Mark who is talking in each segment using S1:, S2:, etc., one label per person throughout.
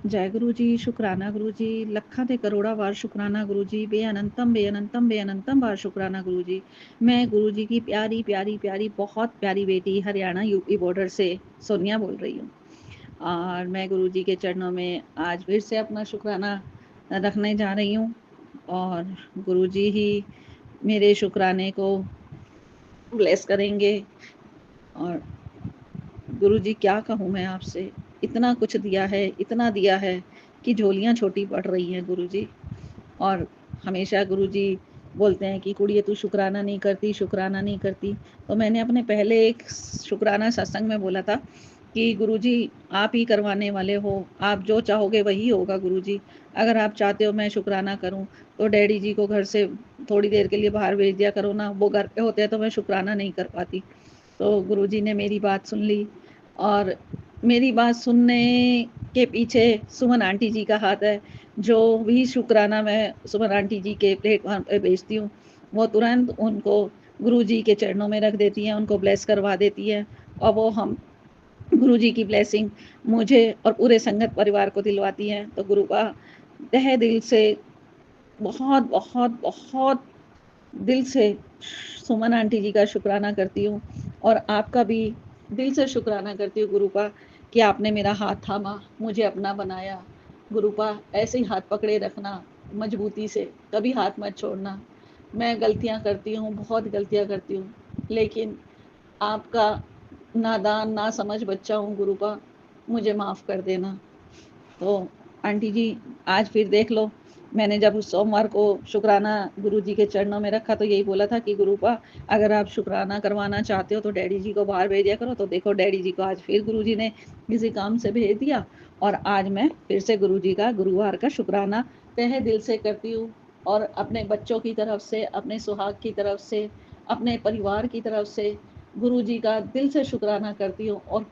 S1: जय गुरु जी, शुक्राना गुरु जी, लखा ते करोड़ा बार शुक्राना गुरु जी, बेअनंतम बेअनंतम बेअनंतम बार शुक्राना गुरु जी। मैं गुरु जी की प्यारी प्यारी प्यारी बहुत प्यारी बेटी हरियाणा यूपी बॉर्डर से सोनिया बोल रही हूँ। और मैं गुरु जी के चरणों में आज फिर से अपना शुक्राना रखने जा रही हूँ। और गुरु जी ही मेरे शुक्राने को ब्लेस करेंगे। और गुरु जी क्या कहूँ मैं आपसे, इतना कुछ दिया है, इतना दिया है कि झोलियाँ छोटी पड़ रही हैं गुरु जी। और हमेशा गुरु जी बोलते हैं कि कुड़िए तू शुक्राना नहीं करती, शुक्राना नहीं करती। तो मैंने अपने पहले एक शुक्राना सत्संग में बोला था कि गुरु जी आप ही करवाने वाले हो, आप जो चाहोगे वही होगा गुरु जी। अगर आप चाहते हो मैं शुक्राना करूं तो डैडी जी को घर से थोड़ी देर के लिए बाहर भेज दिया करो ना, वो घर पे होते हैं तो मैं शुक्राना नहीं कर पाती। तो गुरु जी ने मेरी बात सुन ली। और मेरी बात सुनने के पीछे सुमन आंटी जी का हाथ है। जो भी शुक्राना मैं सुमन आंटी जी के प्लेटफॉर्म पे भेजती हूँ, वो तुरंत उनको गुरु जी के चरणों में रख देती हैं, उनको ब्लेस करवा देती है। और वो हम गुरु जी की ब्लेसिंग मुझे और पूरे संगत परिवार को दिलवाती हैं। तो गुरु का तहे दिल से बहुत बहुत बहुत दिल से सुमन आंटी जी का शुक्राना करती हूँ। और आपका भी दिल से शुक्राना करती हूँ गुरुपा कि आपने मेरा हाथ थामा, मुझे अपना बनाया। गुरुपा ऐसे ही हाथ पकड़े रखना मजबूती से, कभी हाथ मत छोड़ना। मैं गलतियाँ करती हूँ, बहुत गलतियाँ करती हूँ, लेकिन आपका नादान ना समझ बच्चा हूँ गुरुपा, मुझे माफ़ कर देना। तो आंटी जी आज फिर देख लो, मैंने जब उस सोमवार को शुक्राना गुरु जी के चरणों में रखा तो यही बोला था कि गुरुपा अगर आप शुक्राना करवाना चाहते हो तो डैडी जी को बाहर भेज दिया करो। तो देखो डैडी जी को आज फिर गुरु जी ने किसी काम से भेज दिया। और आज मैं फिर से गुरु जी का गुरुवार का शुक्राना तहे दिल से करती हूँ। और अपने बच्चों की तरफ से, अपने सुहाग की तरफ से, अपने परिवार की तरफ से गुरु जी का दिल से शुक्राना करती हूँ। और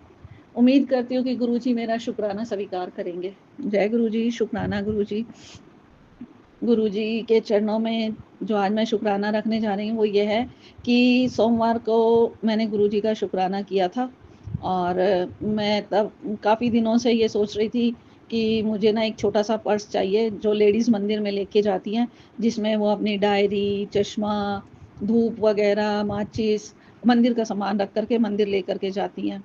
S1: उम्मीद करती हूँ कि गुरु जी मेरा शुक्राना स्वीकार करेंगे। जय गुरु जी, शुक्राना गुरु जी। गुरु जी के चरणों में जो आज मैं शुक्राना रखने जा रही हूँ वो ये है कि सोमवार को मैंने गुरु जी का शुक्राना किया था। और मैं तब काफ़ी दिनों से ये सोच रही थी कि मुझे ना एक छोटा सा पर्स चाहिए जो लेडीज़ मंदिर में लेके जाती हैं, जिसमें वो अपनी डायरी, चश्मा, धूप वगैरह, माचिस, मंदिर का सामान रख करके मंदिर लेकर के जाती हैं।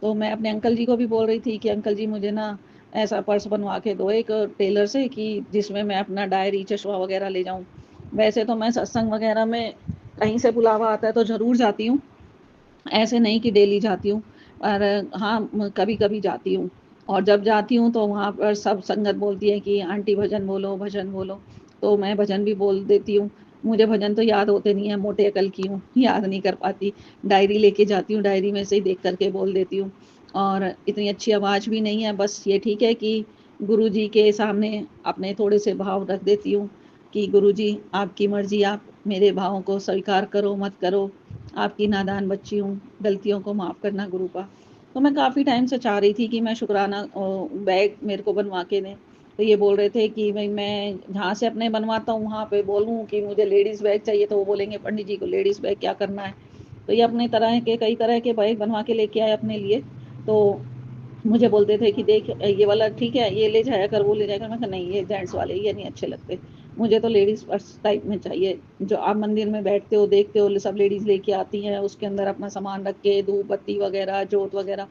S1: तो मैं अपने अंकल जी को भी बोल रही थी कि अंकल जी मुझे ना ऐसा पर्स बनवा के दो एक टेलर से कि जिसमें मैं अपना डायरी, चश्मा वगैरह ले जाऊं। वैसे तो मैं सत्संग वगैरह में कहीं से बुलावा आता है तो ज़रूर जाती हूँ, ऐसे नहीं कि डेली जाती हूँ। पर हाँ, कभी कभी जाती हूँ। और जब जाती हूँ तो वहाँ पर सब संगत बोलती है कि आंटी भजन बोलो, भजन बोलो। तो मैं भजन भी बोल देती हूँ। मुझे भजन तो याद होते नहीं है, मोटे अकल की हूँ, याद नहीं कर पाती। डायरी लेके जाती हूँ, डायरी में से ही देख करके बोल देती हूँ। और इतनी अच्छी आवाज़ भी नहीं है, बस ये ठीक है कि गुरु जी के सामने अपने थोड़े से भाव रख देती हूँ कि गुरु जी आपकी मर्जी, आप मेरे भावों को स्वीकार करो मत करो, आपकी नादान बच्ची हूँ, गलतियों को माफ़ करना गुरुपा। तो मैं काफ़ी टाइम से चाह रही थी कि मैं शुक्राना बैग मेरे को बनवा के दें। तो ये बोल रहे थे कि भाई मैं जहाँ से अपने बनवाता हूँ वहाँ पे बोलूँ कि मुझे लेडीज़ बैग चाहिए, तो वो बोलेंगे पंडित जी को लेडीज़ बैग क्या करना है। तो ये अपने तरह के कई तरह के बैग बनवा के लेके आए अपने लिए। तो मुझे बोलते थे कि देख ये वाला ठीक है, ये ले जाया कर, वो ले जाया कर। मैं कहा नहीं, ये जेंट्स वाले ये नहीं अच्छे लगते, मुझे तो लेडीज़ पर्स टाइप में चाहिए। जो आप मंदिर में बैठते हो देखते हो सब लेडीज़ लेके आती हैं, उसके अंदर अपना सामान रख के धूप बत्ती वगैरह, जोत वगैरह।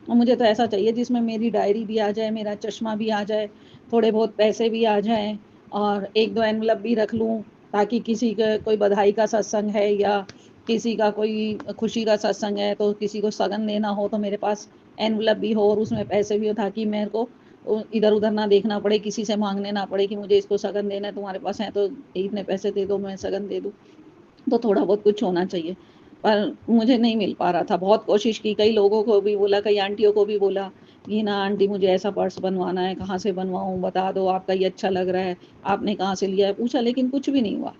S1: और मुझे तो ऐसा चाहिए जिसमें मेरी डायरी भी आ जाए, मेरा चश्मा भी आ जाए, थोड़े बहुत पैसे भी आ जाएं, और एक दो एनवलप भी रख लूँ, ताकि किसी का कोई बधाई का सत्संग है या किसी का कोई खुशी का सत्संग है तो किसी को सगन देना हो तो मेरे पास एनवलप भी हो और उसमें पैसे भी हो, ताकि मेरे को इधर उधर ना देखना पड़े, किसी से मांगने ना पड़े कि मुझे इसको सगन देना है, तुम्हारे पास है तो इतने पैसे दे दो मैं सगन दे दूँ। तो थोड़ा बहुत कुछ होना चाहिए। पर मुझे नहीं मिल पा रहा था, बहुत कोशिश की, कई लोगों को भी बोला, कई आंटियों को भी बोला कि ना आंटी मुझे ऐसा पर्स बनवाना है, कहाँ से बनवाऊँ, बता दो, आपका ये अच्छा लग रहा है, आपने कहाँ से लिया है, पूछा, लेकिन कुछ भी नहीं हुआ।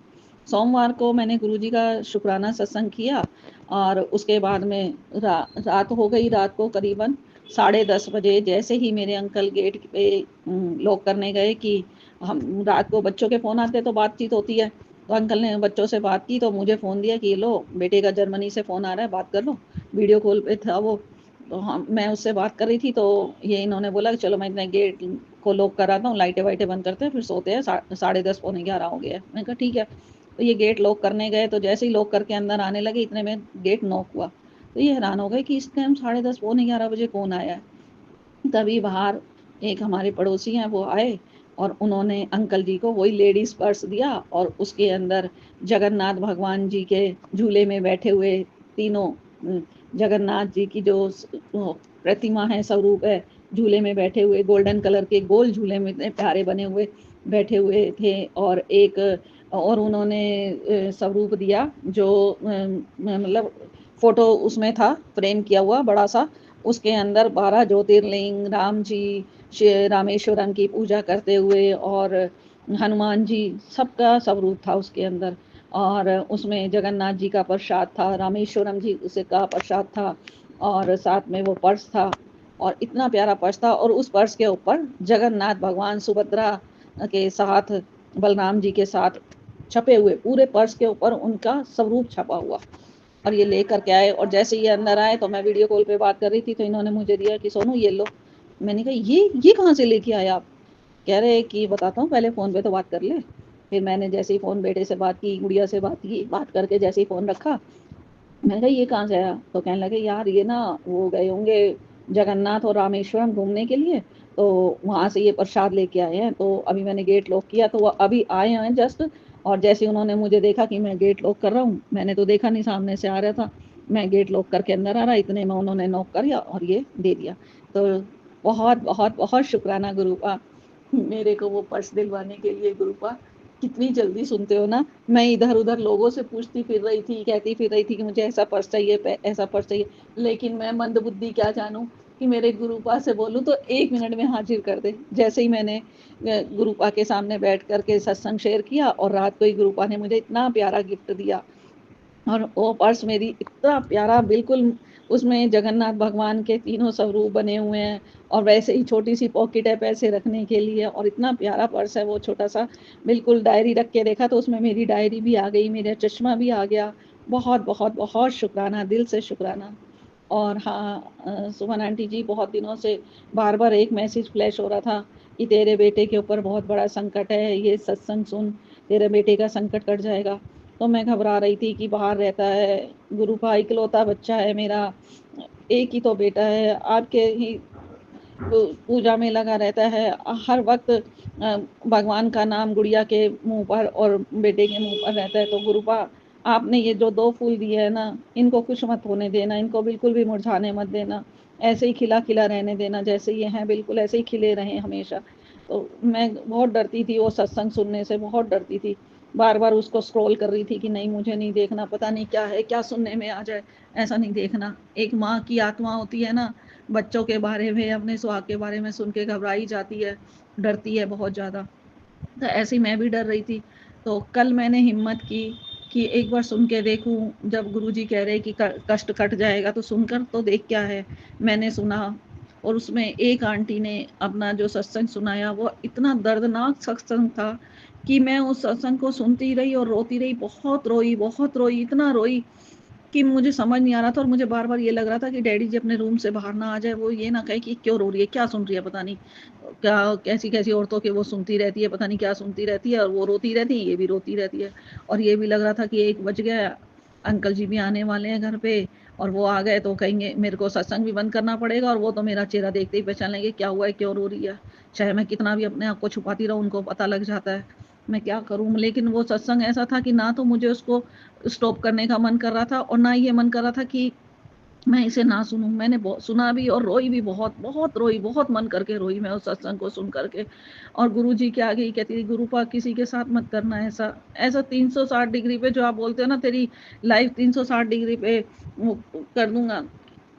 S1: सोमवार को मैंने गुरु जी का शुक्राना सत्संग किया। और उसके बाद में रात हो गई, रात को करीबन 10:30 बजे जैसे ही मेरे अंकल गेट पे लॉक करने गए कि हम रात को बच्चों के फ़ोन आते तो बातचीत होती है, तो अंकल ने बच्चों से बात की तो मुझे फ़ोन दिया कि लो बेटे का जर्मनी से फ़ोन आ रहा है, बात कर लो। वीडियो कॉल पे था वो। तो मैं उससे बात कर रही थी, तो ये इन्होंने बोला कि चलो मैं इतने गेट को लॉक कराता हूँ, लाइटें वाइटें बंद करते हैं, फिर सोते हैं, 10:30 पौने 11 हो गया है। मैंने कहा ठीक है। तो ये गेट लॉक करने गए, तो जैसे ही लॉक करके अंदर आने लगे, इतने में गेट नॉक हुआ। तो ये हैरान हो गए कि इस टाइम 10:30 पौने 11 बजे कौन आया है। तभी बाहर एक हमारे पड़ोसी हैं, वो आए और उन्होंने अंकल जी को वही लेडीज पर्स दिया, और उसके अंदर जगन्नाथ भगवान जी के झूले में बैठे हुए तीनों जगन्नाथ जी की जो वो प्रतिमा है, स्वरूप है, झूले में बैठे हुए, गोल्डन कलर के गोल झूले में इतने प्यारे बने हुए बैठे हुए थे। और एक और उन्होंने स्वरूप दिया जो मतलब फोटो उसमें था फ्रेम किया हुआ बड़ा सा, उसके अंदर 12 ज्योतिर्लिंग, राम जी, रामेश्वरम की पूजा करते हुए, और हनुमान जी, सबका स्वरूप था उसके अंदर। और उसमें जगन्नाथ जी का प्रसाद था, रामेश्वरम जी उसे का प्रसाद था, और साथ में वो पर्स था, और इतना प्यारा पर्स था। और उस पर्स के ऊपर जगन्नाथ भगवान सुभद्रा के साथ, बलराम जी के साथ छपे हुए, पूरे पर्स के ऊपर उनका स्वरूप छपा हुआ। और ये लेकर के आए, और जैसे ये अंदर आए तो मैं वीडियो कॉल पे बात कर रही थी, तो इन्होंने मुझे दिया कि सोनू ये लो। मैंने कहा ये कहाँ से लेके आए आप? कह रहे कि बताता हूँ, पहले फ़ोन पे तो बात कर ले। फिर मैंने जैसे ही फ़ोन बेटे से बात की, गुड़िया से बात की, बात करके जैसे ही फ़ोन रखा, मैंने कहा ये कहाँ से आया? तो कहने लगे यार ये ना वो गए होंगे जगन्नाथ और रामेश्वरम घूमने के लिए, तो वहाँ से ये प्रसाद लेके आए हैं। तो अभी मैंने गेट लॉक किया, तो वो अभी आए हैं जस्ट। और जैसे ही उन्होंने मुझे देखा कि मैं गेट लॉक कर रहा हूँ, मैंने तो देखा नहीं, सामने से आ रहा था, मैं गेट लॉक करके अंदर आ रहा, इतने में उन्होंने नॉक कर दिया और ये दे दिया। तो बहुत बहुत बहुत शुक्राना गुरुपा, मेरे को वो पर्स दिलवाने के लिए। गुरुपा कितनी जल्दी सुनते हो ना। मैं इधर-उधर लोगों से पूछती फिर रही थी, कहती फिर रही थी कि मुझे ऐसा पर्स चाहिए, ऐसा पर्स चाहिए। लेकिन मैं मंदबुद्धि क्या जानूँ कि मेरे गुरुपा से बोलूँ तो 1 मिनट में हाजिर कर दे। जैसे ही मैंने गुरुपा के सामने बैठ कर के सत्संग शेयर किया, और रात को ही गुरुपा ने मुझे इतना प्यारा गिफ्ट दिया। और वो पर्स मेरी इतना प्यारा, बिल्कुल उसमें जगन्नाथ भगवान के तीनों स्वरूप बने हुए हैं, और वैसे ही छोटी-सी पॉकेट है पैसे रखने के लिए, और इतना प्यारा पर्स है वो छोटा-सा। बिल्कुल डायरी रख के देखा तो उसमें मेरी डायरी भी आ गई, मेरा चश्मा भी आ गया। बहुत, बहुत, बहुत शुकराना, दिल से शुकराना। और हाँ, सुमन आंटी जी, बहुत दिनों से बार-बार एक मैसेज फ्लैश हो रहा था कि तेरे बेटे के ऊपर बहुत बड़ा संकट है, ये सत्संग सुन, तेरे बेटे का संकट कट जाएगा। तो मैं घबरा रही थी कि बाहर रहता है, गुरु का इकलौता बच्चा है मेरा, एक ही तो बेटा है, आपके ही पूजा में लगा रहता है, हर वक़्त भगवान का नाम गुड़िया के मुँह पर और बेटे के मुँह पर रहता है। तो गुरुपा, आपने ये जो 2 फूल दिए हैं ना, इनको कुछ मत होने देना, इनको बिल्कुल भी मुरझाने मत देना। ऐसे ही खिला-खिला रहने देना, जैसे ये हैं बिल्कुल ऐसे ही खिले रहें हमेशा। तो मैं बहुत डरती थी वो सत्संग सुनने से, बहुत डरती थी। बार-बार उसको स्क्रॉल कर रही थी कि नहीं मुझे नहीं देखना, पता नहीं क्या है, क्या सुनने में आ जाए, ऐसा नहीं देखना। एक माँ की आत्मा होती है ना, बच्चों के बारे में, अपने सुहाग के बारे में सुन के घबराई जाती है, डरती है बहुत ज़्यादा। तो ऐसे ही मैं भी डर रही थी। तो कल मैंने हिम्मत की कि एक बार सुन के देखूँ, जब गुरुजी कह रहे कि कष्ट कट जाएगा तो सुनकर तो देख क्या है। मैंने सुना, और उसमें एक आंटी ने अपना जो सत्संग सुनाया, वो इतना दर्दनाक सत्संग था कि मैं उस सत्संग को सुनती रही और रोती रही, बहुत रोई, इतना रोई कि मुझे समझ नहीं आ रहा था, और मुझे बार-बार ये लग रहा था कि डैडी जी अपने रूम से बाहर ना आ जाए, वो ये ना कहे कि क्यों रो रही है, क्या सुन रही है पता नहीं। क्या कैसी-कैसी औरतों के वो सुनती रहती है, पता नहीं क्या सुनती रहती है, और वो रोती रहती है, ये भी रोती रहती है। और ये भी लग रहा था कि 1 बज गया, अंकल जी भी आने वाले हैं घर पे, और वो आ गए तो कहेंगे मेरे को सत्संग भी बंद करना पड़ेगा, और वो तो मेरा चेहरा देखते ही पहचान लेंगे क्या हुआ है, क्यों रो रही है। चाहे मैं कितना भी अपने आप को छुपाती रहूँ, उनको पता लग जाता है। मैं क्या करूँ? लेकिन वो सत्संग ऐसा था कि ना तो मुझे उसको स्टॉप करने का मन कर रहा था, और ना ये मन कर रहा था कि मैं इसे ना सुनूँ। मैंने सुना भी और रोई भी बहुत, बहुत रोई, बहुत मन करके रोई मैं उस सत्संग को सुन कर के। और गुरुजी के आगे ही कहती थी, "गुरुपा किसी के साथ मत करना ऐसा। ऐसा 360 डिग्री पे जो आप बोलते हो ना, तेरी लाइफ़ 360 डिग्री पे वो कर दूँगा,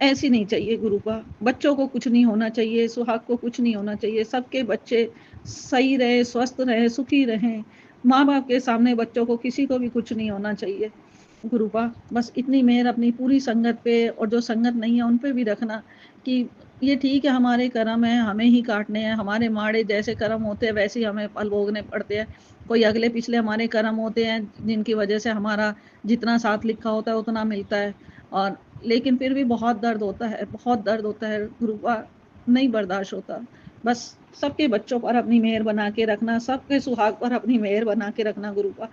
S1: ऐसी नहीं चाहिए गुरुपा। बच्चों को कुछ नहीं होना चाहिए, सुहाग को कुछ नहीं होना चाहिए। सबके बच्चे सही रहें, स्वस्थ रहें, सुखी रहें। माँ-बाप के सामने बच्चों को किसी को भी कुछ नहीं होना चाहिए। गुरुपा, बस इतनी मेहर अपनी पूरी संगत पे, और जो संगत नहीं है उन पे भी रखना कि ये ठीक है, हमारे कर्म हैं, हमें ही काटने हैं, हमारे माड़े जैसे कर्म होते हैं वैसे ही हमें फल भोगने पड़ते हैं। कोई अगले पिछले हमारे कर्म होते हैं जिनकी वजह से हमारा जितना साथ लिखा होता है उतना मिलता है, और लेकिन फिर भी बहुत दर्द होता है, बहुत दर्द होता है गुरुपा, नहीं बर्दाश्त होता। बस सबके बच्चों पर अपनी मेहर बना के रखना, सबके सुहाग पर अपनी मेहर बना के रखना गुरुपा।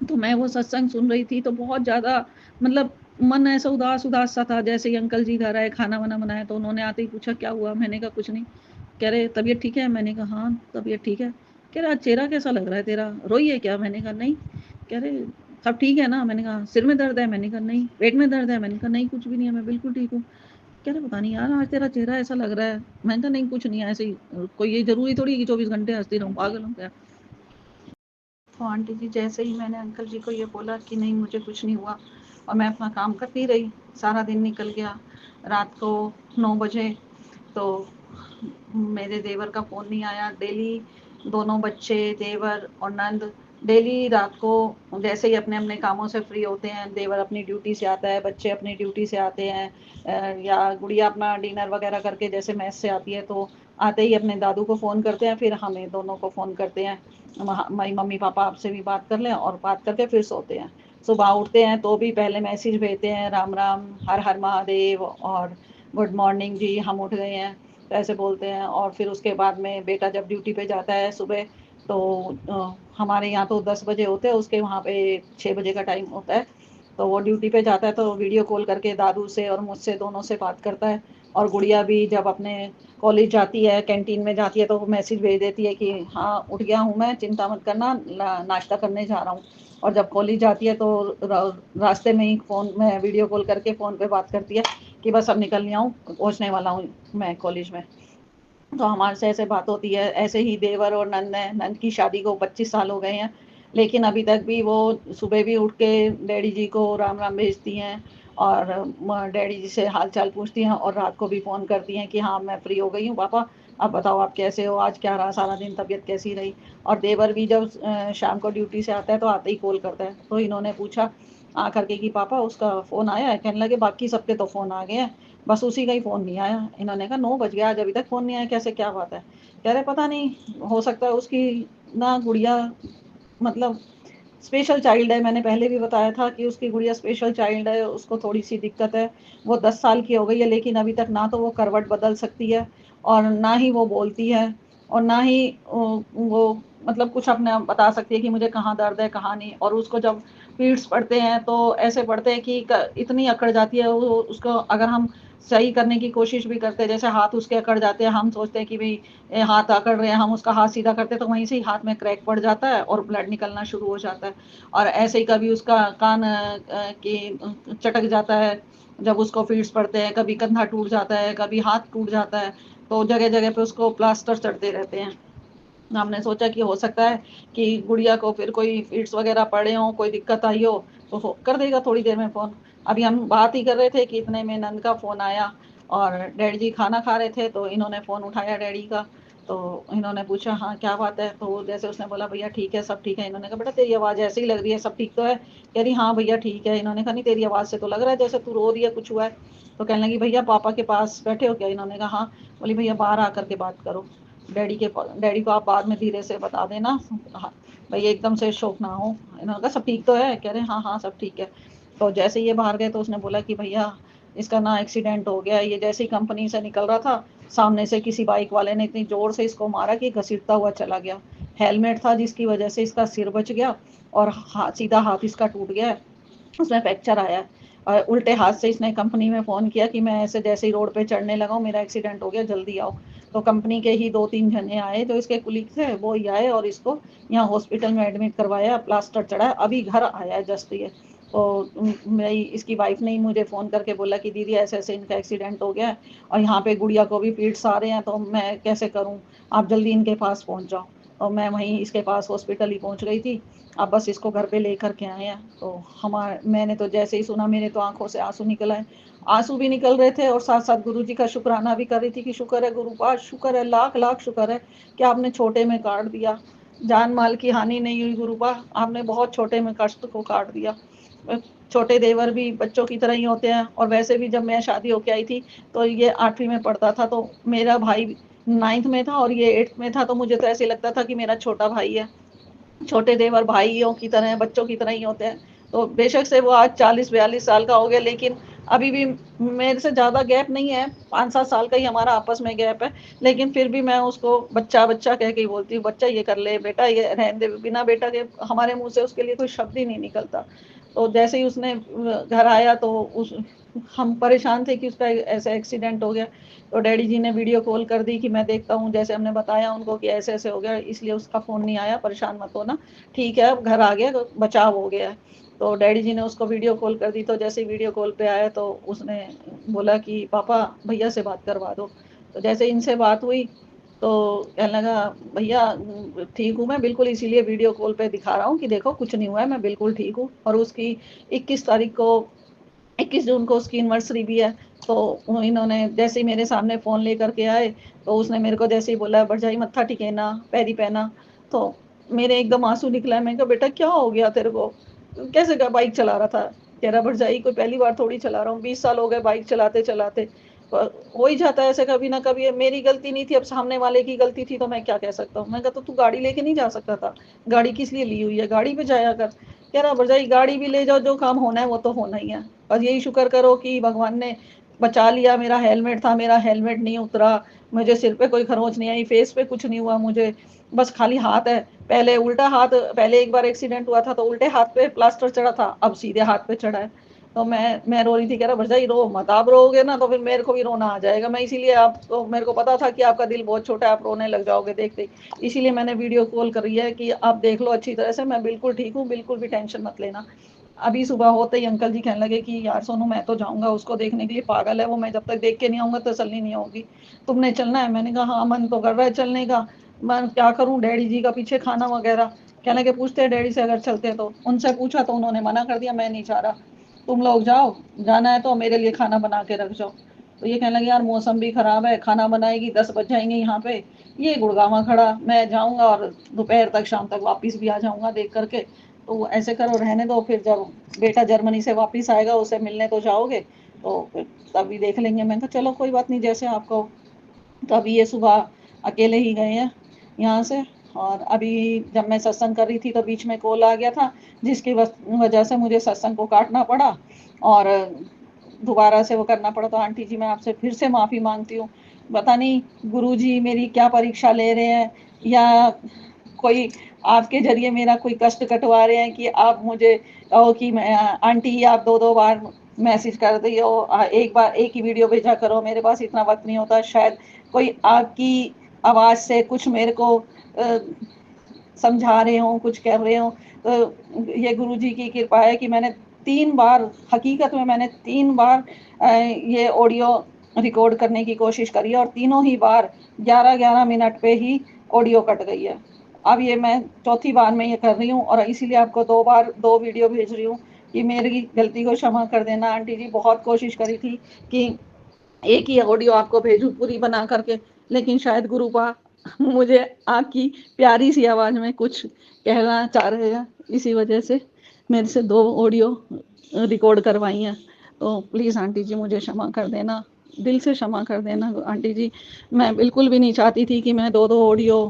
S1: तो मैं वो सत्संग सुन रही थी तो बहुत ज़्यादा मतलब मन ऐसा उदास-उदास सा था। जैसे ही अंकल जी घर आए, खाना-वाना बनाया तो उन्होंने आते ही पूछा, "क्या हुआ?" मैंने कहा, "कुछ नहीं।" कह रहे, "तबीयत ठीक है?" मैंने कहा, "हाँ, तबीयत ठीक है।" कह रहे, "आज चेहरा कैसा लग रहा है तेरा? रोई है क्या?" मैंने कहा, "नहीं।" कह रहे, "सब ठीक है ना?" मैंने कहा, "सिर में दर्द है?" मैंने कहा, "नहीं।" "पेट में दर्द है?" मैंने कहा, "नहीं, कुछ भी नहीं है, मैं बिल्कुल ठीक हूँ।" कह रहे, "पता नहीं यार, आज तेरा चेहरा ऐसा लग रहा है।" मैंने कहा, "नहीं, कुछ नहीं है, ऐसे ही। कोई ये ज़रूरी थोड़ी है कि 24 घंटे हँसती रहूँ, पागल हूँ क्या?" तो आंटी जी जैसे ही मैंने अंकल जी को ये बोला कि नहीं मुझे कुछ नहीं हुआ, और मैं अपना काम करती रही, सारा दिन निकल गया। रात को 9 बजे तो मेरे देवर का फ़ोन नहीं आया। डेली दोनों बच्चे, देवर और नंद डेली रात को जैसे ही अपने-अपने कामों से फ्री होते हैं, देवर अपनी ड्यूटी से आता है, बच्चे अपनी ड्यूटी से आते हैं, या गुड़िया अपना डिनर वगैरह करके जैसे मेस से आती है, तो आते ही अपने दादू को फ़ोन करते हैं, फिर हमें दोनों को फ़ोन करते हैं। हमारी मम्मी-पापा आपसे भी बात कर लें, और बात करके फिर सोते हैं। सुबह उठते हैं तो भी पहले मैसेज भेजते हैं, राम-राम, हर-हर महादेव और गुड मॉर्निंग जी, हम उठ गए हैं, तो ऐसे बोलते हैं। और फिर उसके बाद में बेटा जब ड्यूटी पे जाता है सुबह, तो हमारे यहाँ तो 10 बजे होते हैं, उसके वहाँ पे 6 बजे का टाइम होता है। तो वो ड्यूटी पे जाता है तो वीडियो कॉल करके दादू से और मुझसे दोनों से बात करता है। और गुड़िया भी जब अपने कॉलेज जाती है, कैंटीन में जाती है, तो वो मैसेज भेज देती है कि हाँ, उठ गया हूँ मैं, चिंता मत करना, नाश्ता करने जा रहा हूँ। और जब कॉलेज जाती है तो रास्ते में ही फ़ोन में वीडियो कॉल करके फ़ोन पे बात करती है कि बस अब निकलने आऊँ, पहुँचने वाला हूँ मैं कॉलेज में। तो हमारे से ऐसे बात होती है। ऐसे ही देवर और नंद है, नंद की शादी को 25 साल हो गए हैं, लेकिन अभी तक भी वो सुबह भी उठ के डैडी जी को राम राम भेजती हैं, और डैडी जी से हाल चाल पूछती हैं, और रात को भी फ़ोन करती हैं कि हाँ मैं फ्री हो गई हूँ पापा, अब बताओ आप कैसे हो, आज क्या रहा सारा दिन, तबीयत कैसी रही। और देवर भी जब शाम को ड्यूटी से आता है तो आते ही कॉल करता है। तो इन्होंने पूछा आ करके कि पापा उसका फ़ोन आया है? कहने लगे बाकी सबके तो फ़ोन आ गए हैं, बस उसी का ही फ़ोन नहीं आया। इन्होंने कहा 9 बज गया, आज अभी तक फ़ोन नहीं आया, कैसे, क्या बात है? कह रहे पता नहीं, हो सकता है उसकी ना गुड़िया मतलब स्पेशल चाइल्ड है। मैंने पहले भी बताया था कि उसकी गुड़िया स्पेशल चाइल्ड है, उसको थोड़ी-सी दिक्कत है। वो 10 साल की हो गई है, लेकिन अभी तक ना तो वो करवट बदल सकती है, और ना ही वो बोलती है, और ना ही वो मतलब कुछ अपना बता सकती है कि मुझे कहाँ दर्द है, कहाँ नहीं। और उसको जब पीरियड्स पड़ते हैं तो ऐसे पड़ते हैं कि क इतनी अकड़ जाती है वो, उसको अगर हम सही करने की कोशिश भी करते हैं, जैसे हाथ उसके अकड़ जाते हैं, हम सोचते हैं कि भई हाथ अकड़ रहे हैं, हम उसका हाथ सीधा करते हैं तो वहीं से ही हाथ में क्रैक पड़ जाता है और ब्लड निकलना शुरू हो जाता है। और ऐसे ही कभी उसका कान चटक जाता है, जब उसको पीरियड्स पड़ते हैं, कभी कंधा टूट जाता है, कभी हाथ टूट जाता है, तो जगह-जगह पे उसको प्लास्टर चढ़ते रहते हैं। हमने सोचा कि हो सकता है कि गुड़िया को फिर कोई फिट्स वगैरह पड़े हों, कोई दिक्कत आई हो, तो फ़ो कर देगा थोड़ी देर में फ़ोन। अभी हम बात ही कर रहे थे कि इतने में नंद का फ़ोन आया, और डैडी जी खाना खा रहे थे, तो इन्होंने फ़ोन उठाया डैडी का। तो इन्होंने पूछा, "हाँ, क्या बात है?" तो जैसे उसने बोला, "भैया ठीक है, सब ठीक है।" इन्होंने कहा, "बेटा तेरी आवाज़ ऐसी ही लग रही है, सब ठीक तो है?" कह रही, "हाँ भैया ठीक है।" इन्होंने कहा, "नहीं, तेरी आवाज़ से तो लग रहा है जैसे तू रो रही है, कुछ हुआ है?" तो कहने लगी, "भैया पापा के पास बैठे हो क्या?" इन्होंने कहा, "हाँ।" बोली, "भैया बाहर आकर के बात करो। डैडी को आप बाद में धीरे से बता देना, हाँ, भई एकदम से शॉक ना हो।" इन्होंने कहा, "सब ठीक तो है?" कह रहे, "हाँ, हाँ, सब ठीक है।" तो जैसे ही ये बाहर गए तो उसने बोला कि भैया इसका ना एक्सीडेंट हो गया है। ये जैसे ही कंपनी से निकल रहा था, सामने से किसी बाइक वाले ने इतनी ज़ोर से इसको मारा कि घसीटता हुआ चला गया। हेलमेट था जिसकी वजह से इसका सिर बच गया, और सीधा हाथ इसका टूट गया है। उसमें फ्रैक्चर आया है। उल्टे हाथ से इसने कंपनी में फ़ोन किया कि मैं ऐसे जैसे ही रोड पे चढ़ने लगा हूँ, मेरा एक्सीडेंट हो गया, जल्दी आओ। तो कंपनी के ही 2-3 जने आए, जो इसके कुलीग थे, वो ही आए और इसको यहाँ हॉस्पिटल में एडमिट करवाया, प्लास्टर चढ़ाया, अभी घर आया है जस्ट ये। तो मेरी इसकी वाइफ़ ने ही मुझे फ़ोन करके बोला कि दीदी ऐसे-ऐसे इनका एक्सीडेंट हो गया है, और यहाँ पे गुड़िया को भी पीरियड्स आ रहे हैं, तो मैं कैसे करूँ? आप जल्दी इनके पास पहुँच जाओ। और मैं वहीं इसके पास हॉस्पिटल ही पहुँच गई थी। अब बस इसको घर पे लेकर के आए हैं। तो मैंने तो जैसे ही सुना, मेरे तो आँखों से आँसू निकल आए। आँसू भी निकल रहे थे, और साथ-साथ गुरुजी का शुकराना भी कर रही थी कि शुक्र है गुरुपाद, शुक्र है, लाख-लाख शुक्र है कि आपने छोटे में काट दिया। जान-माल की हानि नहीं हुई गुरुपा, आपने बहुत छोटे में कष्ट को काट दिया। अ, छोटे देवर भी बच्चों की तरह ही होते हैं, और वैसे भी जब मैं शादी होके आई थी, तो ये 8वीं में पढ़ता था, तो मेरा भाई 9th में था और ये 8th में था, तो मुझे तो ऐसे लगता था कि मेरा छोटा भाई है। छोटे देवर भाइयों की तरह, बच्चों की तरह ही होते हैं। तो बेशक से वो आज 40-42 साल का हो गया, लेकिन अभी भी मेरे से ज़्यादा गैप नहीं है, 5-7 साल का ही हमारा आपस में गैप है, लेकिन फिर भी मैं उसको बच्चा-बच्चा कह के ही बोलती हूँ, "बच्चा ये कर ले, बेटा ये रहने दे।" बिना बेटा के हमारे मुँह से उसके लिए कोई शब्द ही नहीं निकलता। तो जैसे ही उसने घर आया तो उस हम परेशान थे कि उसका ऐसा एक्सीडेंट हो गया, तो डैडी जी ने वीडियो कॉल कर दी कि मैं देखता हूँ, जैसे हमने बताया उनको कि ऐसे-ऐसे हो गया, इसलिए उसका फ़ोन नहीं आया, परेशान मत होना, ठीक है अब घर आ गया, बचाव हो गया है। तो डैडी जी ने उसको वीडियो कॉल कर दी, तो जैसे ही वीडियो कॉल पे आया तो उसने बोला कि पापा भैया से बात करवा दो। तो जैसे इनसे बात हुई तो कहने लगा भैया ठीक हूँ मैं बिल्कुल, इसीलिए वीडियो कॉल पे दिखा रहा हूँ कि देखो कुछ नहीं हुआ है, मैं बिल्कुल ठीक हूँ। और उसकी 21 तारीख को 21 जून को उसकी एनिवर्सरी भी है। तो इन्होंने जैसे ही मेरे सामने फ़ोन लेकर के आए, तो उसने मेरे को जैसे ही बोला भरजाई मत्था टिकेना, पैरी पहना, तो मेरे एकदम आँसू निकला। मैंने कहा बेटा क्या हो गया तेरे को? कैसे ग बाइक चला रहा था? कह रहा भरजाई कोई पहली बार थोड़ी चला रहा हूँ, 20 साल हो गए बाइक चलाते-चलाते। हो ही जाता है ऐसे कभी ना कभी, मेरी गलती नहीं थी, अब सामने वाले की गलती थी तो मैं क्या कह सकता हूँ? मैंने कहा तो तू गाड़ी लेके नहीं जा सकता था? गाड़ी किस लिए ली हुई है? गाड़ी पे जाया कर। कह रहा भरजाई गाड़ी भी ले जाओ, जो काम होना है वो तो होना ही है। और यही शुक्र करो कि भगवान ने बचा लिया, मेरा हेलमेट था, मेरा हेलमेट नहीं उतरा, मुझे सिर पे कोई खरोंच नहीं आई, फेस पे कुछ नहीं हुआ मुझे, बस खाली हाथ है। पहले उल्टा हाथ, पहले एक बार एक्सीडेंट हुआ था तो उल्टे हाथ पे प्लास्टर चढ़ा था, अब सीधे हाथ पे चढ़ा है। तो मैं रो रही थी, कह रहा भरजाई रो मत, आप रोओगे ना तो फिर मेरे को भी रोना आ जाएगा। मैं इसीलिए आपको, मेरे को पता था कि आपका दिल बहुत छोटा है, आप रोने लग जाओगे देखते ही। इसीलिए मैंने वीडियो कॉल करी है कि आप देख लो अच्छी तरह से, मैं बिल्कुल ठीक हूँ, बिल्कुल भी टेंशन मत लेना। अभी सुबह होते ही अंकल जी कहने लगे कि यार सोनू मैं तो जाऊँगा उसको देखने के लिए, पागल है वो, मैं जब तक देख के नहीं आऊँगा तसल्ली नहीं होगी। तुमने चलना है? मैंने कहा हाँ, मन तो कर रहा है चलने का। मैं क्या करूँ डैडी जी का पीछे खाना वगैरह। कहने लगे पूछते हैं डैडी से अगर चलते तो। उनसे पूछा तो उन्होंने मना कर दिया, मैं नहीं चाह रहा। तुम लोग जाओ, जाना है तो मेरे लिए खाना बना के रख जाओ। तो ये कहने लगे यार मौसम भी खराब है, खाना बनाएगी 10 बज जाएँगे यहाँ पे। ये गुड़गावा खड़ा, मैं जाऊँगा और दोपहर तक शाम तक वापस भी आ जाऊँगा देख कर के। तो ऐसे करो रहने दो, फिर जब बेटा जर्मनी से वापस आएगा उसे मिलने तो जाओगे, तो फिर तभी देख लेंगे। मैंने कहा चलो कोई बात नहीं जैसे आप कहो। तो अभी ये सुबह अकेले ही गए हैं यहाँ से। और अभी जब मैं सत्संग कर रही थी तो बीच में कॉल आ गया था, जिसकी वजह से मुझे सत्संग को काटना पड़ा और दोबारा से वो करना पड़ा। तो आंटी जी मैं आपसे फिर से माफ़ी मांगती हूँ। पता नहीं गुरुजी मेरी क्या परीक्षा ले रहे हैं, या कोई आपके ज़रिए मेरा कोई कष्ट कटवा रहे हैं कि आप मुझे कहो कि मैं आंटी आप 2-2 बार मैसेज कर दी हो, एक बार एक ही वीडियो भेजा करो, मेरे पास इतना वक़्त नहीं होता। शायद कोई आपकी आवाज़ से कुछ मेरे को समझा रहे हों, कुछ कर रहे हों। तो ये गुरुजी की कृपा है कि मैंने 3 बार, हकीकत में मैंने 3 बार ये ऑडियो रिकॉर्ड करने की कोशिश करी है और तीनों ही बार 11-11 मिनट पे ही ऑडियो कट गई है। अब ये मैं चौथी बार में ये कर रही हूँ और इसीलिए आपको 2 बार 2 वीडियो भेज रही हूँ कि मेरी गलती को क्षमा कर देना। आंटी जी बहुत कोशिश करी थी कि एक ही ऑडियो आपको भेजूँ पूरी बना करके, लेकिन शायद गुरुपा मुझे आपकी प्यारी सी आवाज़ में कुछ कहना चाह रहे हैं, इसी वजह से मेरे से 2 ऑडियो रिकॉर्ड करवाई हैं। तो प्लीज़ आंटी जी मुझे क्षमा कर देना, दिल से क्षमा कर देना आंटी जी। मैं बिल्कुल भी नहीं चाहती थी कि मैं 2-2 ऑडियो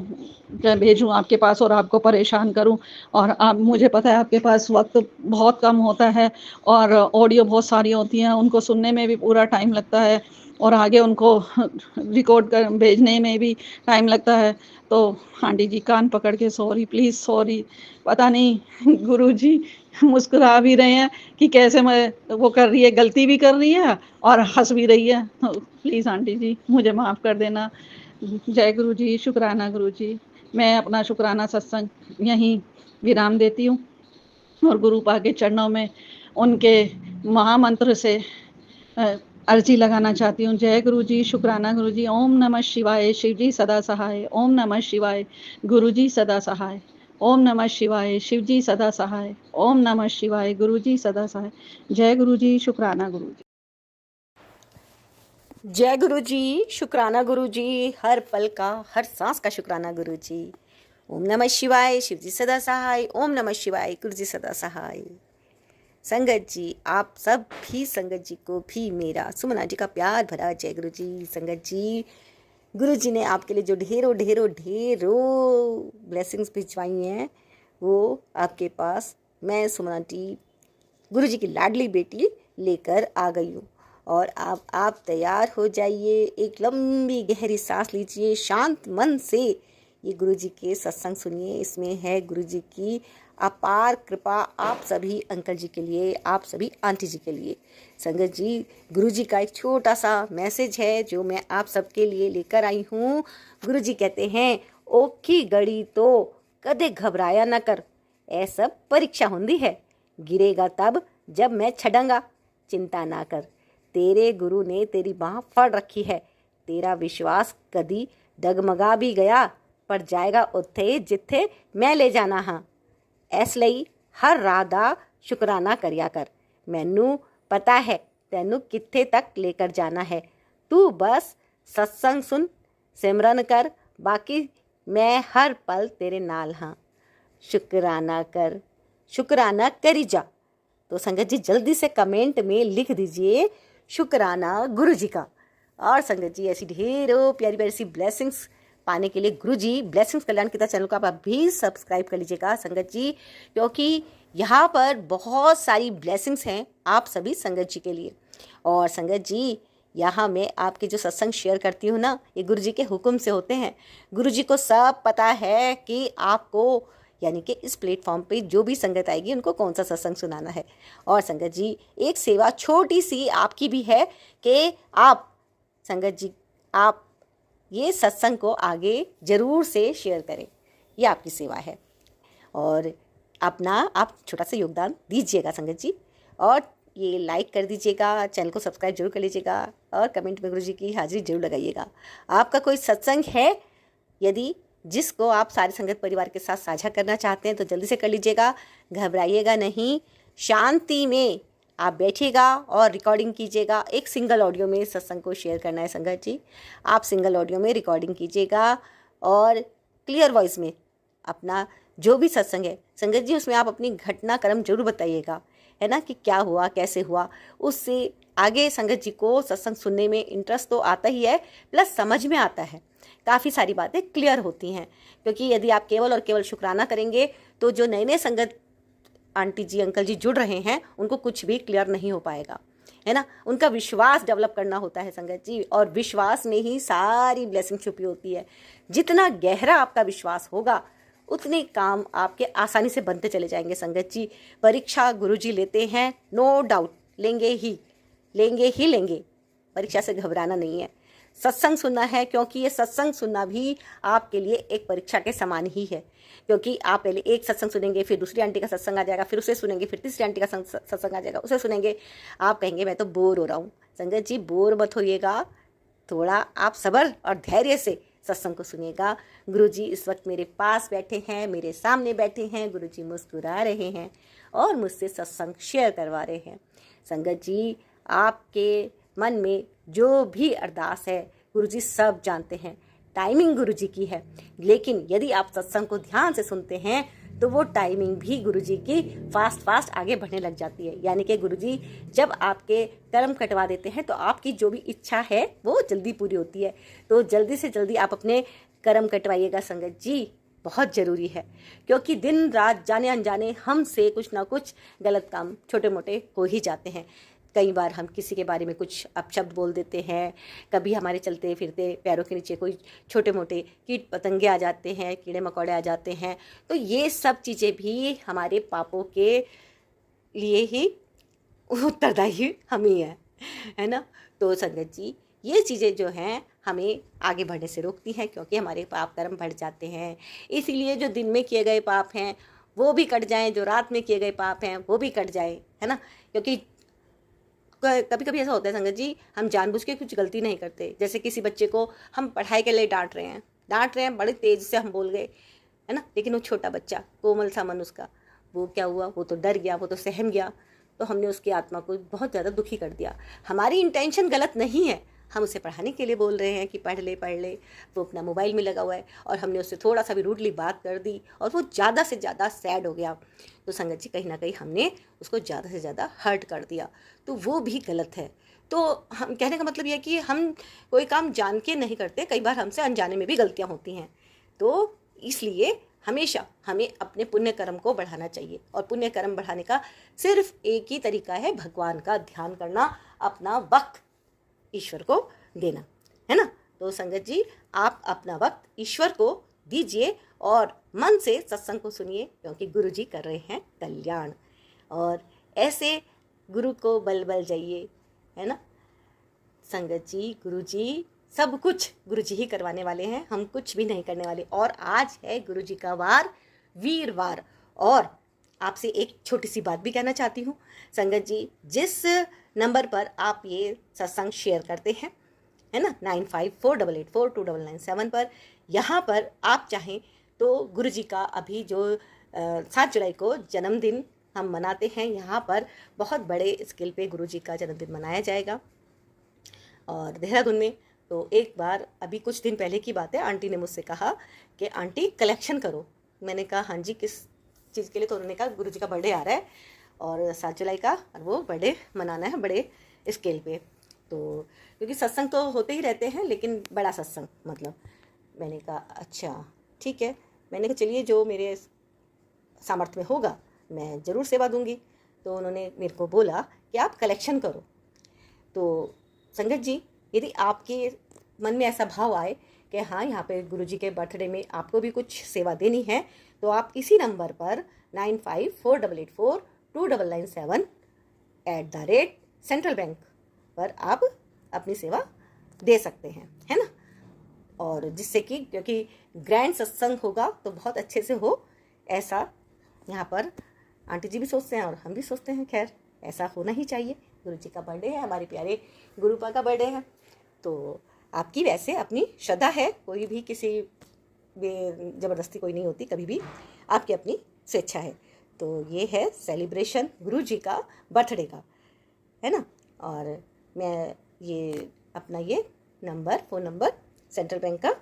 S1: भेजूँ आपके पास और आपको परेशान करूँ। और आप, मुझे पता है आपके पास वक़्त बहुत कम होता है और ऑडियो बहुत सारी होती हैं, उनको सुनने में भी पूरा टाइम लगता है और आगे उनको रिकॉर्ड कर भेजने में भी टाइम लगता है। तो आंटी जी कान पकड़ के सॉरी, प्लीज़ सॉरी। पता नहीं गुरुजी मुस्कुरा भी रहे हैं कि कैसे मैं वो कर रही है, गलती भी कर रही है और हँस भी रही है। तो प्लीज़ आंटी जी मुझे माफ़ कर देना। जय गुरुजी, शुक्राना गुरुजी। मैं अपना शुक्राना सत्संग यहीं विराम देती हूँ और गुरुपा के चरणों में उनके महामंत्र से अ, अर्जी लगाना चाहती हूँ। जय गुरुजी, शुक्राना गुरुजी। ओम नमः शिवाय, शिवजी सदा सहाय। ओम नमः शिवाय, गुरुजी सदा सहाय। ओम नमः शिवाय, शिवजी सदा सहाय। ओम नमः शिवाय, गुरुजी सदा सहाय। जय गुरुजी, शुक्राना गुरुजी।
S2: जय गुरु जी, शुक्राना गुरु जी, हर पल का हर सांस का शुक्राना गुरु जी। ओम नमः शिवाय, शिव जी सदा सहाय। ओम नमः शिवाय, गुरु जी सदा सहाय। संगत जी, आप सब भी संगत जी को भी मेरा सुमना जी का प्यार भरा जय गुरु जी। संगत जी, गुरु जी ने आपके लिए जो ढेरों ढेरों ढेरों ब्लेसिंग्स भिजवाई हैं, वो आपके पास मैं सुमना जी, गुरु जी की लाडली बेटी, लेकर आ गई हूँ। और अब आप तैयार हो जाइए, एक लंबी गहरी सांस लीजिए, शांत मन से ये गुरुजी के सत्संग सुनिए। इसमें है गुरुजी की अपार कृपा आप सभी अंकल जी के लिए, आप सभी आंटी जी के लिए। संगत जी, गुरुजी का एक छोटा सा मैसेज है जो मैं आप सबके लिए लेकर आई हूँ। गुरुजी कहते हैं, ओखी गड़ी तो कदे घबराया न कर, ऐ सब परीक्षा होंदी है, गिरेगा तब जब मैं छड़ंगा, चिंता ना कर, तेरे गुरु ने तेरी बाह फड़ रखी है, तेरा विश्वास कदी डगमगा भी गया पर जाएगा उत्थे जिथे मैं ले जाना हाँ। ਇਸ ਲਈ ਹਰ ਰਾਹ ਦਾ ਸ਼ੁਕਰਾਨਾ ਕਰਿਆ ਕਰ, ਮੈਨੂੰ ਪਤਾ ਹੈ ਤੈਨੂੰ ਕਿੱਥੇ ਤੱਕ लेकर जाना है, तू बस सत्संग सुन, सिमरन कर, बाकी मैं हर पल तेरे नाल हाँ, शुक्राना कर, शुक्राना करी जा। तो संगत जी जल्दी से कमेंट में लिख दीजिए शुक्राना गुरु जी का। और संगत जी ऐसी ढेरों प्यारी प्यारी सी ब्लेसिंग्स पाने के लिए गुरुजी ब्लेसिंग्स कल्याण गीता चैनल को आप भी सब्सक्राइब कर लीजिएगा संगत जी, क्योंकि यहाँ पर बहुत सारी ब्लेसिंग्स हैं आप सभी संगत जी के लिए। और संगत जी यहाँ मैं आपके जो सत्संग शेयर करती हूँ ना, ये गुरुजी के हुक्म से होते हैं। गुरुजी को सब पता है कि आपको यानी कि इस प्लेटफॉर्म पे जो भी संगत आएगी उनको कौन सा सत्संग सुनाना है। और संगत जी एक सेवा छोटी सी आपकी भी है कि आप संगत जी आप ये सत्संग को आगे ज़रूर से शेयर करें, ये आपकी सेवा है। और अपना आप छोटा सा योगदान दीजिएगा संगत जी, और ये लाइक कर दीजिएगा, चैनल को सब्सक्राइब जरूर कर लीजिएगा, और कमेंट में गुरुजी की हाजिरी जरूर लगाइएगा। आपका कोई सत्संग है यदि जिसको आप सारे संगत परिवार के साथ साझा करना चाहते हैं तो जल्दी से कर लीजिएगा, घबराइएगा नहीं, शांति में आप बैठिएगा और रिकॉर्डिंग कीजिएगा। एक सिंगल ऑडियो में सत्संग को शेयर करना है संगत जी, आप सिंगल ऑडियो में रिकॉर्डिंग कीजिएगा और क्लियर वॉइस में अपना जो भी सत्संग है संगत जी उसमें आप अपनी घटनाक्रम जरूर बताइएगा, है ना, कि क्या हुआ कैसे हुआ। उससे आगे संगत जी को सत्संग सुनने में इंटरेस्ट तो आता ही है, प्लस समझ में आता है, काफ़ी सारी बातें क्लियर होती हैं। क्योंकि यदि आप केवल और केवल शुक्राना करेंगे तो जो नए नए संगत आंटी जी अंकल जी जुड़ रहे हैं उनको कुछ भी क्लियर नहीं हो पाएगा, है ना। उनका विश्वास डेवलप करना होता है संगत जी, और विश्वास में ही सारी ब्लेसिंग छुपी होती है। जितना गहरा आपका विश्वास होगा उतने काम आपके आसानी से बनते चले जाएंगे संगत जी। परीक्षा गुरुजी लेते हैं, नो डाउट लेंगे ही लेंगे, परीक्षा से घबराना नहीं है। सत्संग सुनना है, क्योंकि ये सत्संग सुनना भी आपके लिए एक परीक्षा के समान ही है। क्योंकि आप पहले एक सत्संग सुनेंगे, फिर दूसरी आंटी का सत्संग आ जाएगा, फिर उसे सुनेंगे, फिर तीसरी आंटी का सत्संग आ जाएगा, उसे सुनेंगे, आप कहेंगे मैं तो बोर हो रहा हूँ। संगत जी बोर मत होइएगा, थोड़ा आप सब्र और धैर्य से सत्संग को सुनिएगा। गुरुजी इस वक्त मेरे पास बैठे हैं, मेरे सामने बैठे हैं, गुरुजी मुस्कुरा रहे हैं और मुझसे सत्संग शेयर करवा रहे हैं। संगत जी आपके मन में जो भी अरदास है गुरुजी सब जानते हैं, टाइमिंग गुरुजी की है, लेकिन यदि आप सत्संग को ध्यान से सुनते हैं तो वो टाइमिंग भी गुरुजी की फास्ट आगे बढ़ने लग जाती है। यानी कि गुरुजी जब आपके कर्म कटवा देते हैं तो आपकी जो भी इच्छा है वो जल्दी पूरी होती है। तो जल्दी से जल्दी आप अपने कर्म कटवाइएगा संगत जी, बहुत ज़रूरी है। क्योंकि दिन रात जाने अनजाने हमसे कुछ ना कुछ गलत काम छोटे मोटे हो ही जाते हैं। कई बार हम किसी के बारे में कुछ अपशब्द बोल देते हैं, कभी हमारे चलते फिरते पैरों के नीचे कोई छोटे मोटे कीट पतंगे आ जाते हैं, कीड़े मकोड़े आ जाते हैं। तो ये सब चीज़ें भी हमारे पापों के लिए ही उत्तरदायी हम ही है ना। तो संगत जी ये चीज़ें जो हैं हमें आगे बढ़ने से रोकती हैं, क्योंकि हमारे पाप कर्म बढ़ जाते हैं। इसीलिए जो दिन में किए गए पाप हैं वो भी कट जाएं, जो रात में किए गए पाप हैं वो भी कट जाएं, है ना। क्योंकि कभी कभी ऐसा होता है संगत जी, हम जानबूझ के कुछ गलती नहीं करते। जैसे किसी बच्चे को हम पढ़ाई के लिए डांट रहे हैं, बड़े तेज से हम बोल गए, है ना, लेकिन वो छोटा बच्चा कोमल सा मन उसका, वो क्या हुआ, वो तो डर गया, वो तो सहम गया, तो हमने उसकी आत्मा को बहुत ज़्यादा दुखी कर दिया। हमारी इंटेंशन गलत नहीं है, हम उसे पढ़ाने के लिए बोल रहे हैं कि पढ़ ले, वो अपना मोबाइल में लगा हुआ है और हमने उससे थोड़ा सा भी रूडली बात कर दी और वो ज़्यादा से ज़्यादा सैड हो गया। तो संगत जी कहीं ना कहीं हमने उसको ज़्यादा से ज़्यादा हर्ट कर दिया, तो वो भी गलत है। तो हम कहने का मतलब यह है कि हम कोई काम जान के नहीं करते, कई बार हमसे अनजाने में भी गलतियाँ होती हैं। तो इसलिए हमेशा हमें अपने पुण्य कर्म को बढ़ाना चाहिए, और पुण्य कर्म बढ़ाने का सिर्फ एक ही तरीका है, भगवान का ध्यान करना, अपना वक्त ईश्वर को देना, है ना। तो संगत जी, आप अपना वक्त ईश्वर को दीजिए और मन से सत्संग को सुनिए, क्योंकि गुरु जी कर रहे हैं कल्याण। और ऐसे गुरु को बल बल जाइए, है ना। संगत जी, गुरु जी सब कुछ गुरु जी ही करवाने वाले हैं, हम कुछ भी नहीं करने वाले। और आज है गुरु जी का वार, वीरवार। और आपसे एक छोटी सी बात भी कहना चाहती हूँ संगत जी, जिस नंबर पर आप ये सत्संग शेयर करते हैं, है ना, 9548842997 पर, यहाँ पर आप चाहें तो गुरु जी का अभी जो 7 जुलाई को जन्मदिन हम मनाते हैं, यहाँ पर बहुत बड़े स्केल पे गुरु जी का जन्मदिन मनाया जाएगा और देहरादून में। तो एक बार अभी कुछ दिन पहले की बात है, आंटी ने मुझसे कहा कि आंटी कलेक्शन करो। मैंने कहा हाँ जी, किस चीज़ के लिए? तो उन्होंने कहा गुरु जी का बर्थडे आ रहा है और 7 जुलाई का, और वो बर्थडे मनाना है बड़े स्केल पे। तो क्योंकि सत्संग तो होते ही रहते हैं, लेकिन बड़ा सत्संग मतलब। मैंने कहा अच्छा ठीक है। मैंने कहा चलिए, जो मेरे सामर्थ्य में होगा मैं ज़रूर सेवा दूंगी। तो उन्होंने मेरे को बोला कि आप कलेक्शन करो। तो संगत जी, यदि आपके मन में ऐसा भाव आए कि हाँ, यहाँ पे गुरुजी के बर्थडे में आपको भी कुछ सेवा देनी है, तो आप इसी नंबर पर 9548842997 सेंट्रल बैंक पर आप अपनी सेवा दे सकते हैं, है ना। और जिससे कि, क्योंकि ग्रैंड सत्संग होगा तो बहुत अच्छे से हो, ऐसा यहाँ पर आंटी जी भी सोचते हैं और हम भी सोचते हैं। खैर, ऐसा होना ही चाहिए। गुरु जी का बर्थडे है, हमारे प्यारे गुरुपा का बर्थडे है। तो आपकी वैसे अपनी श्रद्धा है, कोई भी किसी ज़बरदस्ती कोई नहीं होती कभी भी, आपकी अपनी स्वेच्छा है। तो ये है सेलिब्रेशन गुरु जी का बर्थडे का, है ना। और मैं ये अपना ये number, phone number central bank का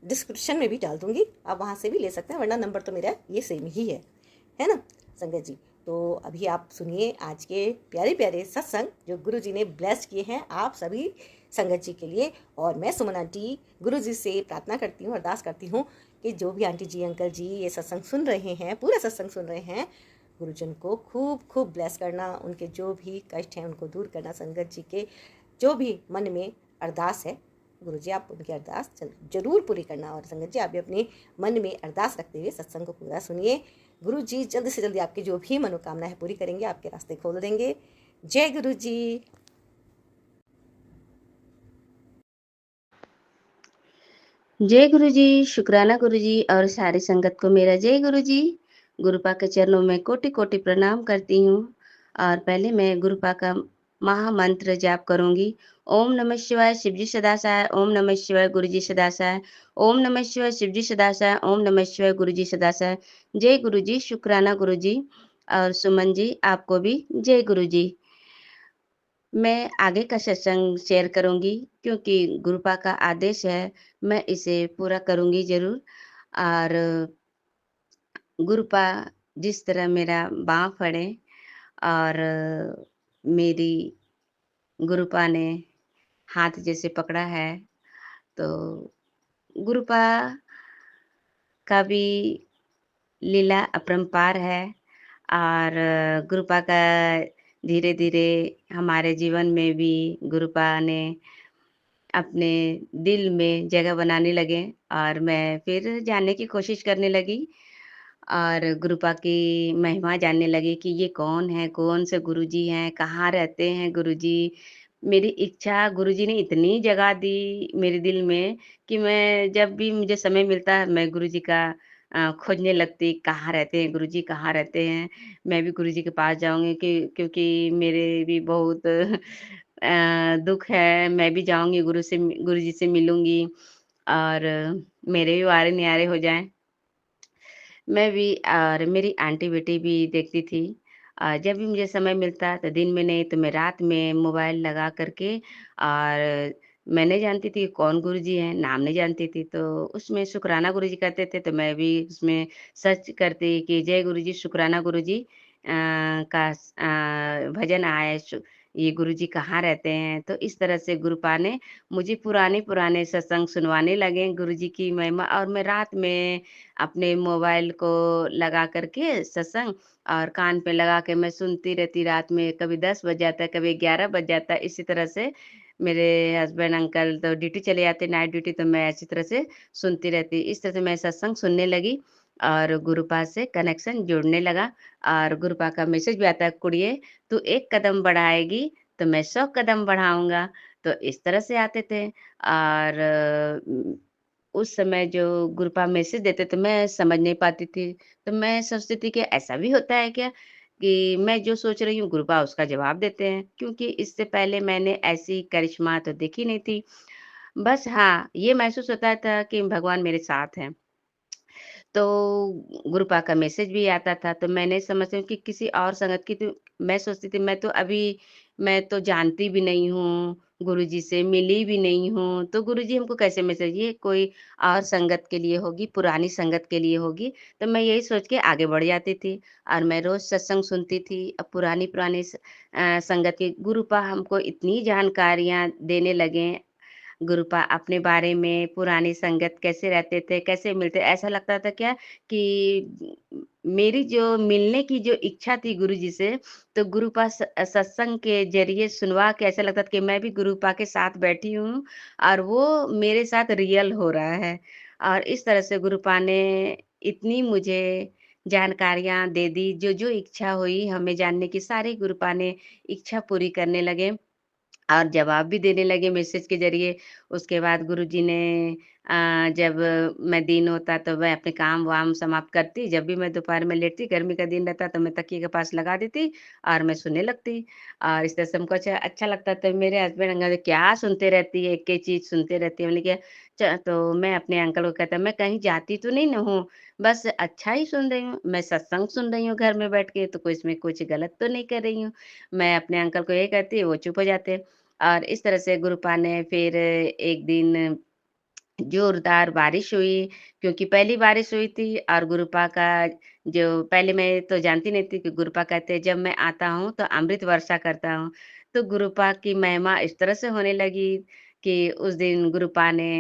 S2: डिस्क्रिप्शन में भी डाल दूँगी, आप वहाँ से भी ले सकते हैं, वरना नंबर तो मेरा ये सेम ही है ना संगत जी। तो अभी आप सुनिए आज के प्यारे प्यारे सत्संग जो गुरु जी ने ब्लेस किए हैं आप सभी संगत जी के लिए। और मैं सुमन आंटी गुरु जी से प्रार्थना करती हूँ, अरदास करती हूँ कि जो भी आंटी जी, अंकल जी ये सत्संग सुन रहे हैं, पूरा सत्संग सुन रहे हैं, गुरुजन को खूब खूब ब्लेस करना, उनके जो भी कष्ट हैं उनको दूर करना। संगत जी के जो भी मन में अरदास है, गुरु जी आप उनकी अरदास जरूर पूरी करना। और संगत जी, आप भी अपने मन में अरदास रखते हुए सत्संग को पूरा सुनिए। गुरु जी जल्द से जल्दी आपकी जो भी मनोकामना है पूरी करेंगे, आपके रास्ते खोल देंगे। जय गुरु जी।
S3: जय गुरु जी। शुक्राना गुरु जी और सारी संगत को मेरा जय गुरु जी। गुरुपा के चरणों में कोटि कोटि प्रणाम करती हूँ। और पहले मैं गुरुपा का महामंत्र जाप करूंगी। ओम नमः शिवाय शिवजी सदासाय, ओम नमः शिवाय गुरुजी सदासाय, ओम नमः शिवाय शिवजी सदासाय, ओम नमः शिवाय गुरुजी सदासाय। जय गुरु जी। शुक्राना गुरु जी और सुमन जी, आपको भी जय गुरु जी। मैं आगे का सत्संग शेयर करूंगी क्योंकि गुरुपा का आदेश है, मैं इसे पूरा करूंगी जरूर। और गुरुपा जिस तरह मेरा बाँह फड़े और मेरी गुरुपा ने हाथ जैसे पकड़ा है, तो गुरुपा का भी लीला अपरंपार है। और गुरुपा का धीरे धीरे हमारे जीवन में भी गुरुपा ने अपने दिल में जगह बनाने लगे और मैं फिर जानने की कोशिश करने लगी और गुरुपा की महिमा जानने लगी कि ये कौन है, कौन से गुरुजी हैं, कहाँ रहते हैं गुरुजी। मेरी इच्छा गुरुजी ने इतनी जगा दी मेरे दिल में कि मैं जब भी मुझे समय मिलता है मैं गुरुजी का खोजने लगती, कहाँ रहते हैं गुरुजी, कहाँ रहते हैं। मैं भी गुरुजी के पास जाऊँगी कि क्योंकि मेरे भी बहुत दुःख है, मैं भी जाऊँगी गुरुजी से मिलूँगी और मेरे भी वारे न्यारे हो जाएँ। मैं भी और मेरी आंटी बेटी भी देखती थी। जब भी मुझे समय मिलता तो दिन में नहीं तो मैं रात में मोबाइल लगा करके और मैं नहीं जानती थी कौन गुरुजी हैं, नाम नहीं जानती थी। तो उसमें शुक्राना गुरुजी कहते थे तो मैं भी उसमें सर्च करती कि जय गुरुजी शुक्राना गुरुजी का भजन आया है। ये गुरुजी कहाँ रहते हैं? तो इस तरह से गुरुपा ने मुझे पुराने-पुराने सत्संग सुनवाने लगे गुरुजी की महिमा, और मैं रात में अपने मोबाइल को लगा कर के सत्संग और कान पे लगा के मैं सुनती रहती रात में, कभी 10 बज जाता है, कभी 11 बज जाता है। इसी तरह से मेरे हस्बैंड अंकल तो ड्यूटी चले जाते नाइट ड्यूटी, तो मैं ऐसी तरह से सुनती रहती। इस तरह से मैं सत्संग सुनने लगी और गुरुपा से कनेक्शन जुड़ने लगा, और गुरुपा का मैसेज भी आता है, कुड़िए तू एक कदम बढ़ाएगी तो मैं 100 कदम बढ़ाऊँगा। तो इस तरह से आते थे, और उस समय जो गुरुपा मैसेज देते तो मैं समझ नहीं पाती थी। तो मैं सोचती थी कि ऐसा भी होता है क्या कि मैं जो सोच रही हूँ गुरुपा उसका जवाब देते हैं, क्योंकि इससे पहले मैंने ऐसी करिश्मा तो देखी नहीं थी। बस हाँ, ये महसूस होता था कि भगवान मेरे साथ हैं। तो गुरुपा का मैसेज भी आता था, तो मैं नहीं समझती हूँ कि किसी और संगत की, तो मैं सोचती थी मैं तो जानती भी नहीं हूँ, गुरुजी से मिली भी नहीं हूँ, तो गुरुजी हमको कैसे मैसेज, ये कोई और संगत के लिए होगी, पुरानी संगत के लिए होगी। तो मैं यही सोच के आगे बढ़ जाती थी, और मैं रोज़ सत्संग सुनती थी। अब पुरानी-पुरानी संगत के गुरुपा हमको इतनी जानकारियाँ देने लगे, गुरुपा अपने बारे में, पुरानी संगत कैसे रहते थे, कैसे मिलते, ऐसा लगता था क्या कि मेरी जो मिलने की जो इच्छा थी गुरुजी से, तो गुरुपा सत्संग के ज़रिए सुनवा के ऐसा लगता था कि मैं भी गुरुपा के साथ बैठी हूँ और वो मेरे साथ रियल हो रहा है। और इस तरह से गुरुपा ने इतनी मुझे जानकारियाँ दे दी, जो-जो इच्छा हुई हमें जानने की, सारी गुरुपा ने इच्छा पूरी करने लगे। और जवाब भी देने लगे मैसेज के ज़रिए। उसके बाद गुरुजी ने जब मैं दिन होता तो मैं अपने काम-वाम समाप्त करती, जब भी मैं दोपहर में लेटती, गर्मी का दिन रहता तो मैं तकिए के पास लगा देती और मैं सुनने लगती। और इस तरह से हमको अच्छा अच्छा लगता था। मेरे हस्बैंड अंकल, क्या सुनते रहती है, एक ही चीज़ सुनते रहती है। मैंने कहा तो मैं अपने अंकल को कहता, मैं कहीं जाती तो नहीं न हूँ, बस अच्छा ही सुन रही हूँ, मैं सत्संग सुन रही हूँ घर में बैठ के, तो कोई इसमें कुछ गलत तो नहीं कर रही हूँ। मैं अपने अंकल को यही कहती, वो चुप हो जाते। और इस तरह से गुरुपा ने फिर एक दिन जोरदार बारिश हुई, क्योंकि पहली बारिश हुई थी, और गुरुपा का जो पहले मैं तो जानती नहीं थी कि गुरुपा कहते हैं जब मैं आता हूँ तो अमृत वर्षा करता हूँ। तो गुरुपा की महिमा इस तरह से होने लगी कि उस दिन गुरुपा ने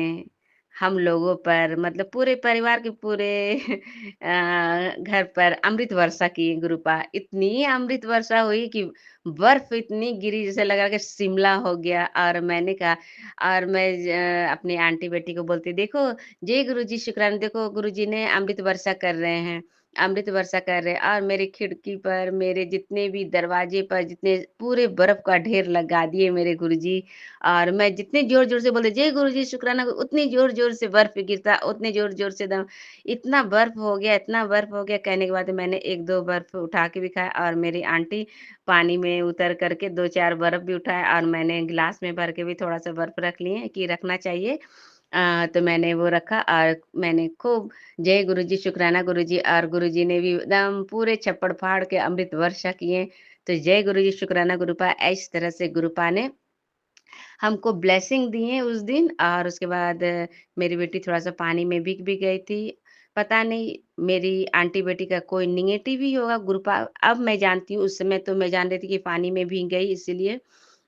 S3: हम लोगों पर, मतलब पूरे परिवार के पूरे घर पर अमृत वर्षा की गुरुपा। इतनी अमृत वर्षा हुई कि बर्फ इतनी गिरी जैसे लगा कि शिमला हो गया। और मैंने कहा, और मैं अपनी आंटी बेटी को बोलती, देखो जय गुरुजी शुक्राना, देखो गुरुजी ने अमृत वर्षा कर रहे हैं, अमृत वर्षा कर रहे हैं। और मेरी खिड़की पर, मेरे जितने भी दरवाजे पर, जितने पूरे बर्फ का ढेर लगा दिए मेरे गुरुजी। और मैं जितने ज़ोर-ज़ोर से बोलती, जय गुरुजी शुक्राना, उतनी ज़ोर-ज़ोर से बर्फ गिरता, उतने ज़ोर-ज़ोर से दम इतना बर्फ हो गया, इतना बर्फ हो गया। कहने के बाद मैंने 1-2 बर्फ उठा के भी खाया, और मेरी आंटी पानी में उतर करके 2-4 बर्फ भी उठाए, और मैंने गिलास में भर के भी थोड़ा-सा बर्फ रख लिए कि रखना चाहिए। तो मैंने वो रखा, और मैंने खूब जय गुरुजी, शुक्राना गुरुजी, और गुरुजी ने भी एकदम पूरे छप्पड़ फाड़ के अमृत वर्षा किए। तो जय गुरुजी, शुक्राना गुरुपा, इस तरह से गुरुपा ने हमको ब्लेसिंग दिए उस दिन। और उसके बाद मेरी बेटी थोड़ा-सा पानी में भीग भी गई थी। पता नहीं मेरी आंटी बेटी का कोई नेगेटिव ही होगा गुरुपा, अब मैं जानती हूँ, उस समय तो मैं जान रही थी कि पानी में भीग गई इसीलिए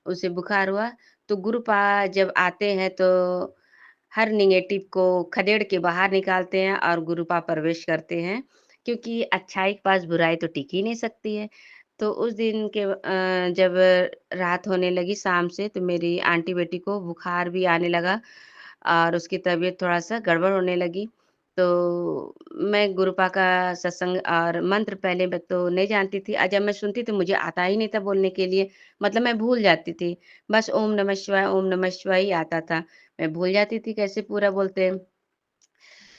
S3: उसे बुखार हुआ। तो गुरुपा जब आते हैं तो हर नेगेटिव को खदेड़ के बाहर निकालते हैं और गुरुपा प्रवेश करते हैं, क्योंकि अच्छाई के पास बुराई तो टिक ही नहीं सकती है। तो उस दिन के जब रात होने लगी शाम से, तो मेरी आंटी बेटी को बुखार भी आने लगा और उसकी तबीयत थोड़ा-सा गड़बड़ होने लगी। तो मैं गुरुपा का सत्संग और मंत्र पहले मैं तो नहीं जानती थी, जब मैं सुनती तो मुझे आता ही नहीं था बोलने के लिए, मतलब मैं भूल जाती थी। बस ओम नमः शिवाय ही आता था। मैं भूल जाती थी कैसे पूरा बोलते हैं।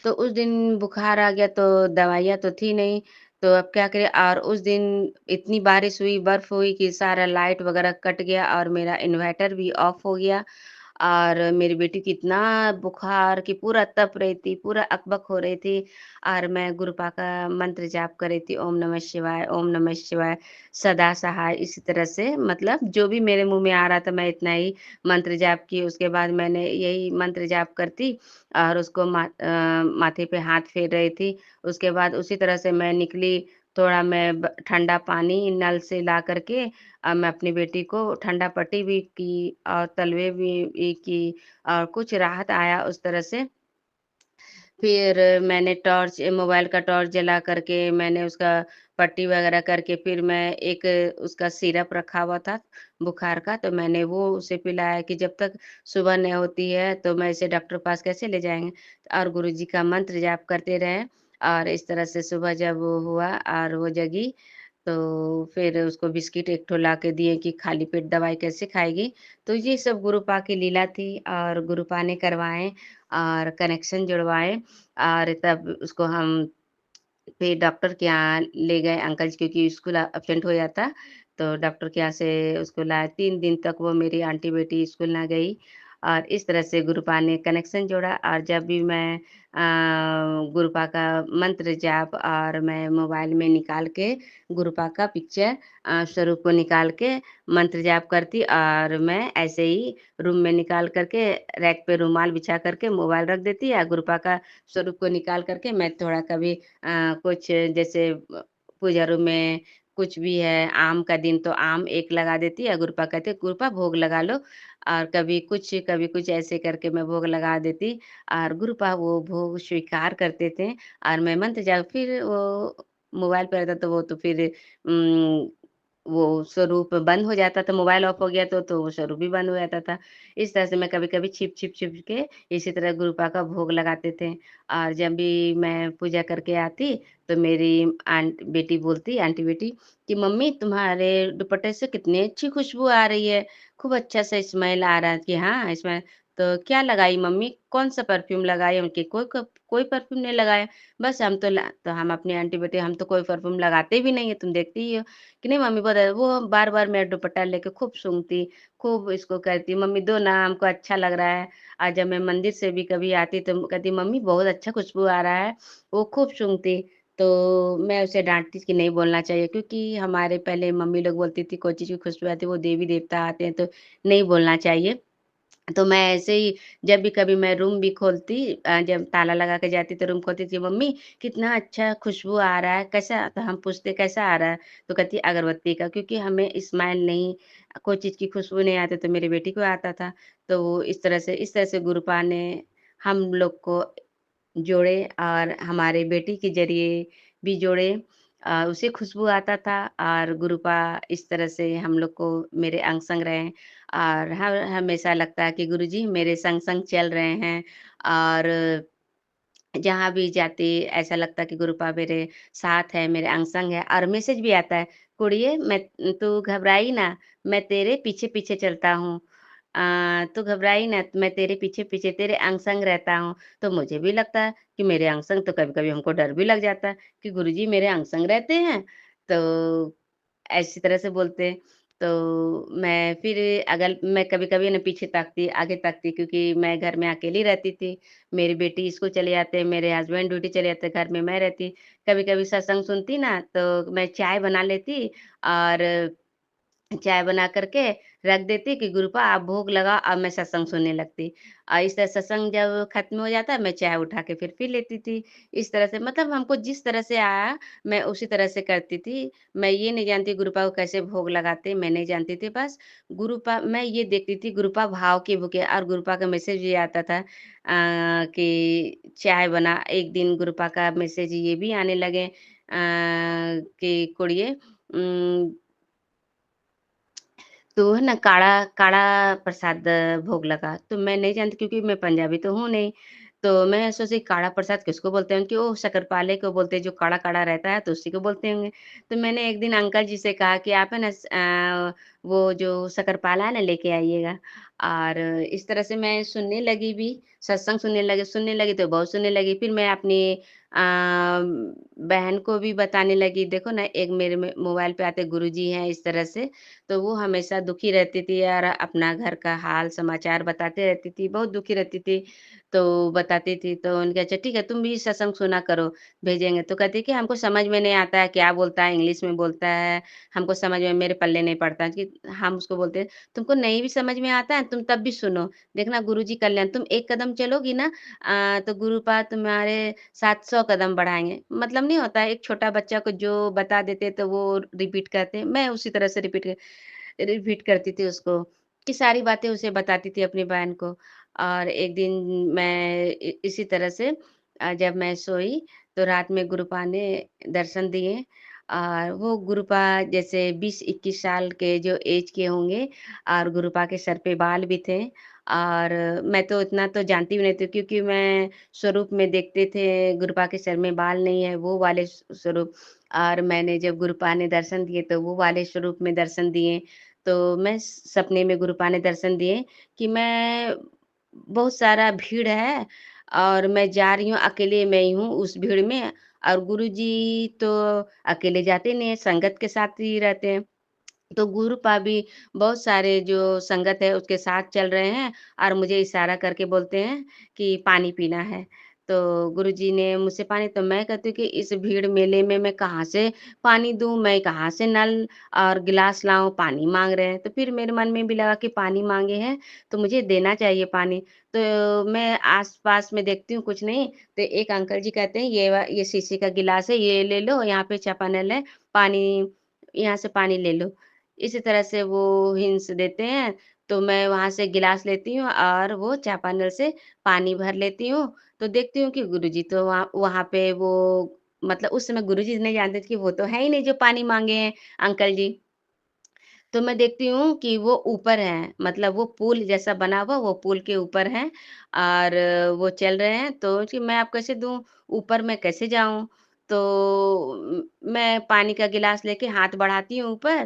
S3: तो उस दिन बुखार आ गया, तो दवाइयाँ तो थी नहीं, तो अब क्या करें। और उस दिन इतनी बारिश हुई, बर्फ हुई कि सारा लाइट वगैरह कट गया और मेरा इन्वर्टर भी ऑफ हो गया। और मेरी बेटी को इतना बुखार कि पूरा तप रही थी, पूरा अकबक हो रही थी। और मैं गुरुपा का मंत्र जाप कर रही थी, ओम नमः शिवाय, सदा सहाय, इसी तरह से, मतलब जो भी मेरे मुँह में आ रहा था मैं इतना ही मंत्र जाप की। उसके बाद मैंने यही मंत्र जाप करती और उसको माथे पे हाथ फेर रही थी। उसके बाद उसी तरह से मैं निकली, थोड़ा मैं ठंडा पानी नल से ला करके मैं अपनी बेटी को ठंडा पट्टी भी की और तलवे भी की और कुछ राहत आया उस तरह से। फिर मैंने मोबाइल का टॉर्च जला करके मैंने उसका पट्टी वगैरह करके फिर मैं एक उसका सिरप रखा हुआ था बुखार का, तो मैंने वो उसे पिलाया कि जब तक सुबह नहीं होती है तो मैं इसे डॉक्टर के पास कैसे ले जाएँगे? और गुरुजी का मंत्र जाप करते रहे और इस तरह से सुबह जब वो हुआ और वो जगी, तो फिर उसको बिस्किट एक ठो ला के दिए कि खाली पेट दवाई कैसे खाएगी? तो ये सब गुरुपा की लीला थी और गुरुपा ने करवाए और कनेक्शन जुड़वाए और तब उसको हम फिर डॉक्टर के यहाँ ले गए अंकल जी क्योंकि स्कूल एब्सेंट हो जाता, तो डॉक्टर के यहाँ से उसको लाए। 3 दिन तक वो मेरी आंटी बेटी स्कूल ना गई और इस तरह से गुरुपा ने कनेक्शन जोड़ा और जब भी मैं गुरुपा का मंत्र जाप और मैं मोबाइल में निकाल के गुरुपा का पिक्चर स्वरूप को निकाल के मंत्र जाप करती और मैं ऐसे ही रूम में निकाल करके रैक पे रुमाल बिछा करके मोबाइल रख देती या गुरुपा का स्वरूप को निकाल करके मैं थोड़ा कभी कुछ जैसे पूजा रूम में कुछ भी है, आम का दिन तो आम 1 लगा देती है, गुरुपा कहते गुरुपा भोग लगा लो और कभी कुछ ऐसे करके मैं भोग लगा देती और गुरुपा वो भोग स्वीकार करते थे और मैं मंत्र जाप फिर वो मोबाइल पे रहता तो वो तो फिर उम, वो स्वरूप बंद हो जाता था, मोबाइल ऑफ हो गया तो वो स्वरूप भी बंद हो जाता था। इस तरह से मैं कभी-कभी छिप के इसी तरह गुरुपा का भोग लगाते थे। और जब भी मैं पूजा करके आती, तो मेरी बेटी बोलती आंटी बेटी कि मम्मी तुम्हारे दुपट्टे से कितनी अच्छी खुशबू आ रही है, खूब अच्छा सा स्मेल आ रहा है कि हाँ, स्मेल तो क्या लगाई मम्मी? कौन-सा परफ्यूम लगाई? उनकी कोई परफ्यूम नहीं लगाया, बस तो हम अपनी आंटी बेटी हम तो कोई परफ्यूम लगाते भी नहीं है, तुम देखती ही हो कि नहीं मम्मी बहुत वो बार-बार मेरा दुपट्टा लेके खूब सूंघती, खूब इसको कहती मम्मी दो ना हमको अच्छा लग रहा है। आज जब मैं मंदिर से भी कभी आती तो कहती मम्मी बहुत अच्छा खुशबू आ रहा है, वो खूब सूंघती। तो मैं उसे डाँटती कि नहीं बोलना चाहिए क्योंकि हमारे पहले मम्मी लोग बोलती थी कोई चीज़ की खुशबू आती है वो देवी-देवता आते हैं तो नहीं बोलना चाहिए। तो मैं ऐसे ही जब भी कभी मैं रूम भी खोलती जब ताला लगा के जाती तो रूम खोलती थी, "मम्मी कितना अच्छा खुशबू आ रहा है, कैसा?" तो हम पूछते, "कैसा आ रहा है?" तो कहती, "अगरबत्ती का।" क्योंकि हमें स्मेल नहीं कोई चीज़ की खुशबू नहीं आती तो मेरी बेटी को आता था। तो वो इस तरह से गुरुपा ने हम लोग को जोड़े और हमारे बेटी के ज़रिए भी जोड़े। उसे खुशबू आता था और गुरुपा इस तरह से हम लोग को मेरे अंग-संग रहे और हर हमेशा लगता है कि गुरुजी मेरे संग-संग चल रहे हैं और जहाँ भी जाती ऐसा लगता है कि गुरुपा मेरे साथ है, मेरे अंग-संग है और मैसेज भी आता है, "कुड़िए तू घबराई ना, मैं तेरे पीछे-पीछे चलता हूँ। तू घबराई ना, मैं तेरे पीछे-पीछे तेरे अंग-संग रहता हूँ।" तो मुझे भी लगता है कि मेरे अंग-संग तो कभी-कभी हमको डर भी लग जाता है कि गुरुजी मेरे अंग-संग रहते हैं। तो ऐसी तरह से बोलते हैं। तो मैं फिर अगर मैं कभी-कभी ना पीछे ताकती, आगे ताकती क्योंकि मैं घर में अकेली रहती थी। मेरी बेटी स्कूल चले जाते, मेरे हस्बैंड ड्यूटी चले जाते, घर में मैं रहती। कभी-कभी सत्संग सुनती ना तो मैं चाय बना लेती और चाय बना कर के रख देती कि गुरुपा आप भोग लगाओ अब मैं सत्संग सुनने लगती। इस तरह सत्संग जब खत्म हो जाता मैं चाय उठा के फिर पी लेती थी। इस तरह से मतलब हमको जिस तरह से आया मैं उसी तरह से करती थी। मैं ये नहीं जानती गुरुपा को कैसे भोग लगाते मैं नहीं जानती थी बस गुरुपा मैं ये देखती थी गुरुपा भाव के भूखे और गुरुपा का मैसेज ये आता था कि चाय बना एक दिन गुरुपा का मैसेज ये भी आने लगे कि कुड़िए तो है ना काढ़ा काढ़ा प्रसाद भोग लगा, तो मैं नहीं जानती क्योंकि मैं पंजाबी तो हूँ नहीं, तो मैं सोची काढ़ा प्रसाद किसको बोलते हैं? कि ओह! शक्करपाले को बोलते हैं जो काढ़ा-काढ़ा रहता है तो उसी को बोलते होंगे। तो मैंने एक दिन अंकल जी से कहा कि आप है ना वो जो शक्करपाला है ना लेके आइएगा और इस तरह से मैं सुनने लगी भी, सत्संग सुनने लगी तो बहुत सुनने लगी। फिर मैं अपनी बहन को भी बताने लगी, देखो ना एक मेरे में मोबाइल पे आते गुरुजी हैं इस तरह से तो वो हमेशा दुखी रहती थी और अपना घर का हाल समाचार बताते रहती थी, बहुत दुखी रहती थी। तो बताती थी तो उन्होंने कहा, "अच्छा ठीक है, तुम भी सत्संग सुना करो, भेजेंगे।" तो कहती कि हमको समझ में नहीं आता है, क्या बोलता है, इंग्लिश में बोलता है, हमको समझ में मेरे पल्ले नहीं पड़ता कि हम उसको बोलते हैं, "तुमको नहीं भी समझ में आता है, तुम तब भी सुनो। देखना गुरुजी कल्याण तुम एक कदम चलोगी ना तो गुरुपाद तुम्हारे साथ 100 कदम बढ़ाएँगे।" मतलब नहीं होता है, एक छोटा बच्चा को जो बता देते तो वो रिपीट करते हैं, मैं उसी तरह से रिपीट करती थी उसको, कि सारी बातें उसे बताती थी अपनी बहन को। और एक दिन मैं इसी तरह से जब मैं सोई तो रात में गुरुपा ने दर्शन दिए और वो गुरुपा जैसे 20-21 साल के जो ऐज के होंगे और गुरुपा के सर पे बाल भी थे और मैं तो इतना तो जानती भी नहीं थी क्योंकि मैं स्वरूप में देखते थे गुरुपा के सर में बाल नहीं है, वो वाले स्वरूप और मैंने जब गुरुपा ने दर्शन दिए तो वो वाले स्वरूप में दर्शन दिए। तो मैं सपने में गुरुपा ने दर्शन दिए कि मैं बहुत सारा भीड़ है और मैं जा रही हूँ, अकेले मैं ही हूँ उस भीड़ में और गुरुजी तो अकेले जाते नहीं हैं, संगत के साथ ही रहते हैं। तो गुरुपा भी बहुत सारे जो संगत है उसके साथ चल रहे हैं और मुझे इशारा करके बोलते हैं कि पानी पीना है। तो गुरुजी ने मुझसे पानी तो मैं कहती हूँ कि इस भीड़ मेले में मैं कहाँ से पानी दूँ? मैं कहाँ से नल और गिलास लाऊँ? पानी माँग रहे हैं। तो फिर मेरे मन में भी लगा कि पानी माँगे हैं तो मुझे देना चाहिए पानी। तो मैं आस-पास में देखती हूँ कुछ नहीं, तो एक अंकल जी कहते हैं ये शीशे का गिलास है, ये ले लो, यहाँ पे चापानल है, पानी यहाँ से पानी ले लो। इसी तरह से वो हिंट्स देते हैं, तो मैं वहाँ से गिलास लेती हूँ और वो चापानल से पानी भर लेती हूँ। तो देखती हूँ कि गुरुजी तो वहाँ वहाँ पे वो मतलब उस समय गुरुजी नहीं जानते थे कि वो तो है ही नहीं जो पानी माँगे हैं अंकल जी। तो मैं देखती हूँ कि वो ऊपर हैं, मतलब वो पुल जैसा बना हुआ वो पुल के ऊपर हैं और वो चल रहे हैं, तो कि मैं अब कैसे दूँ? ऊपर मैं कैसे जाऊँ? तो मैं पानी का गिलास लेके हाथ बढ़ाती हूँ ऊपर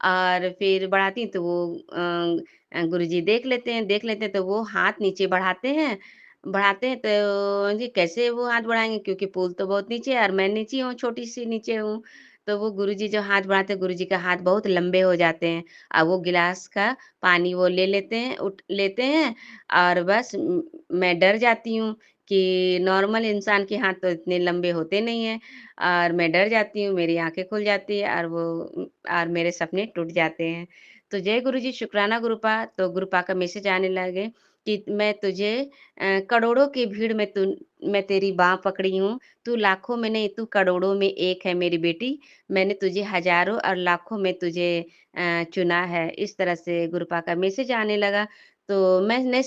S3: और फिर बढ़ाती हूँ तो वो गुरुजी देख लेते हैं तो वो हाथ नीचे बढ़ाते हैं तो जी कैसे वो हाथ बढ़ाएँगे क्योंकि पुल तो बहुत नीचे है और मैं नीचे हूँ, छोटी-सी नीचे हूँ। तो वो गुरुजी जो हाथ बढ़ाते हैं, गुरुजी का हाथ बहुत लंबे हो जाते हैं वो गिलास का पानी वो ले लेते हैं लेते हैं और बस मैं डर जाती हूँ कि नॉर्मल इंसान के हाथ तो इतने लंबे होते नहीं हैं और मैं डर जाती हूँ, मेरी आँखें खुल जाती है और और मेरे सपने टूट जाते हैं। तो जय गुरुजी, शुक्राना गुरुपा, तो गुरुपा का मैसेज आने लगे कि मैं तुझे करोड़ों की भीड़ में मैं तेरी बाँह पकड़ी हूँ, तू लाखों में नहीं, तू करोड़ों में एक है मेरी बेटी। मैंने तुझे हज़ारों और लाखों में तुझे चुना है। इस तरह से गुरुपा का मैसेज आने लगा। तो मैं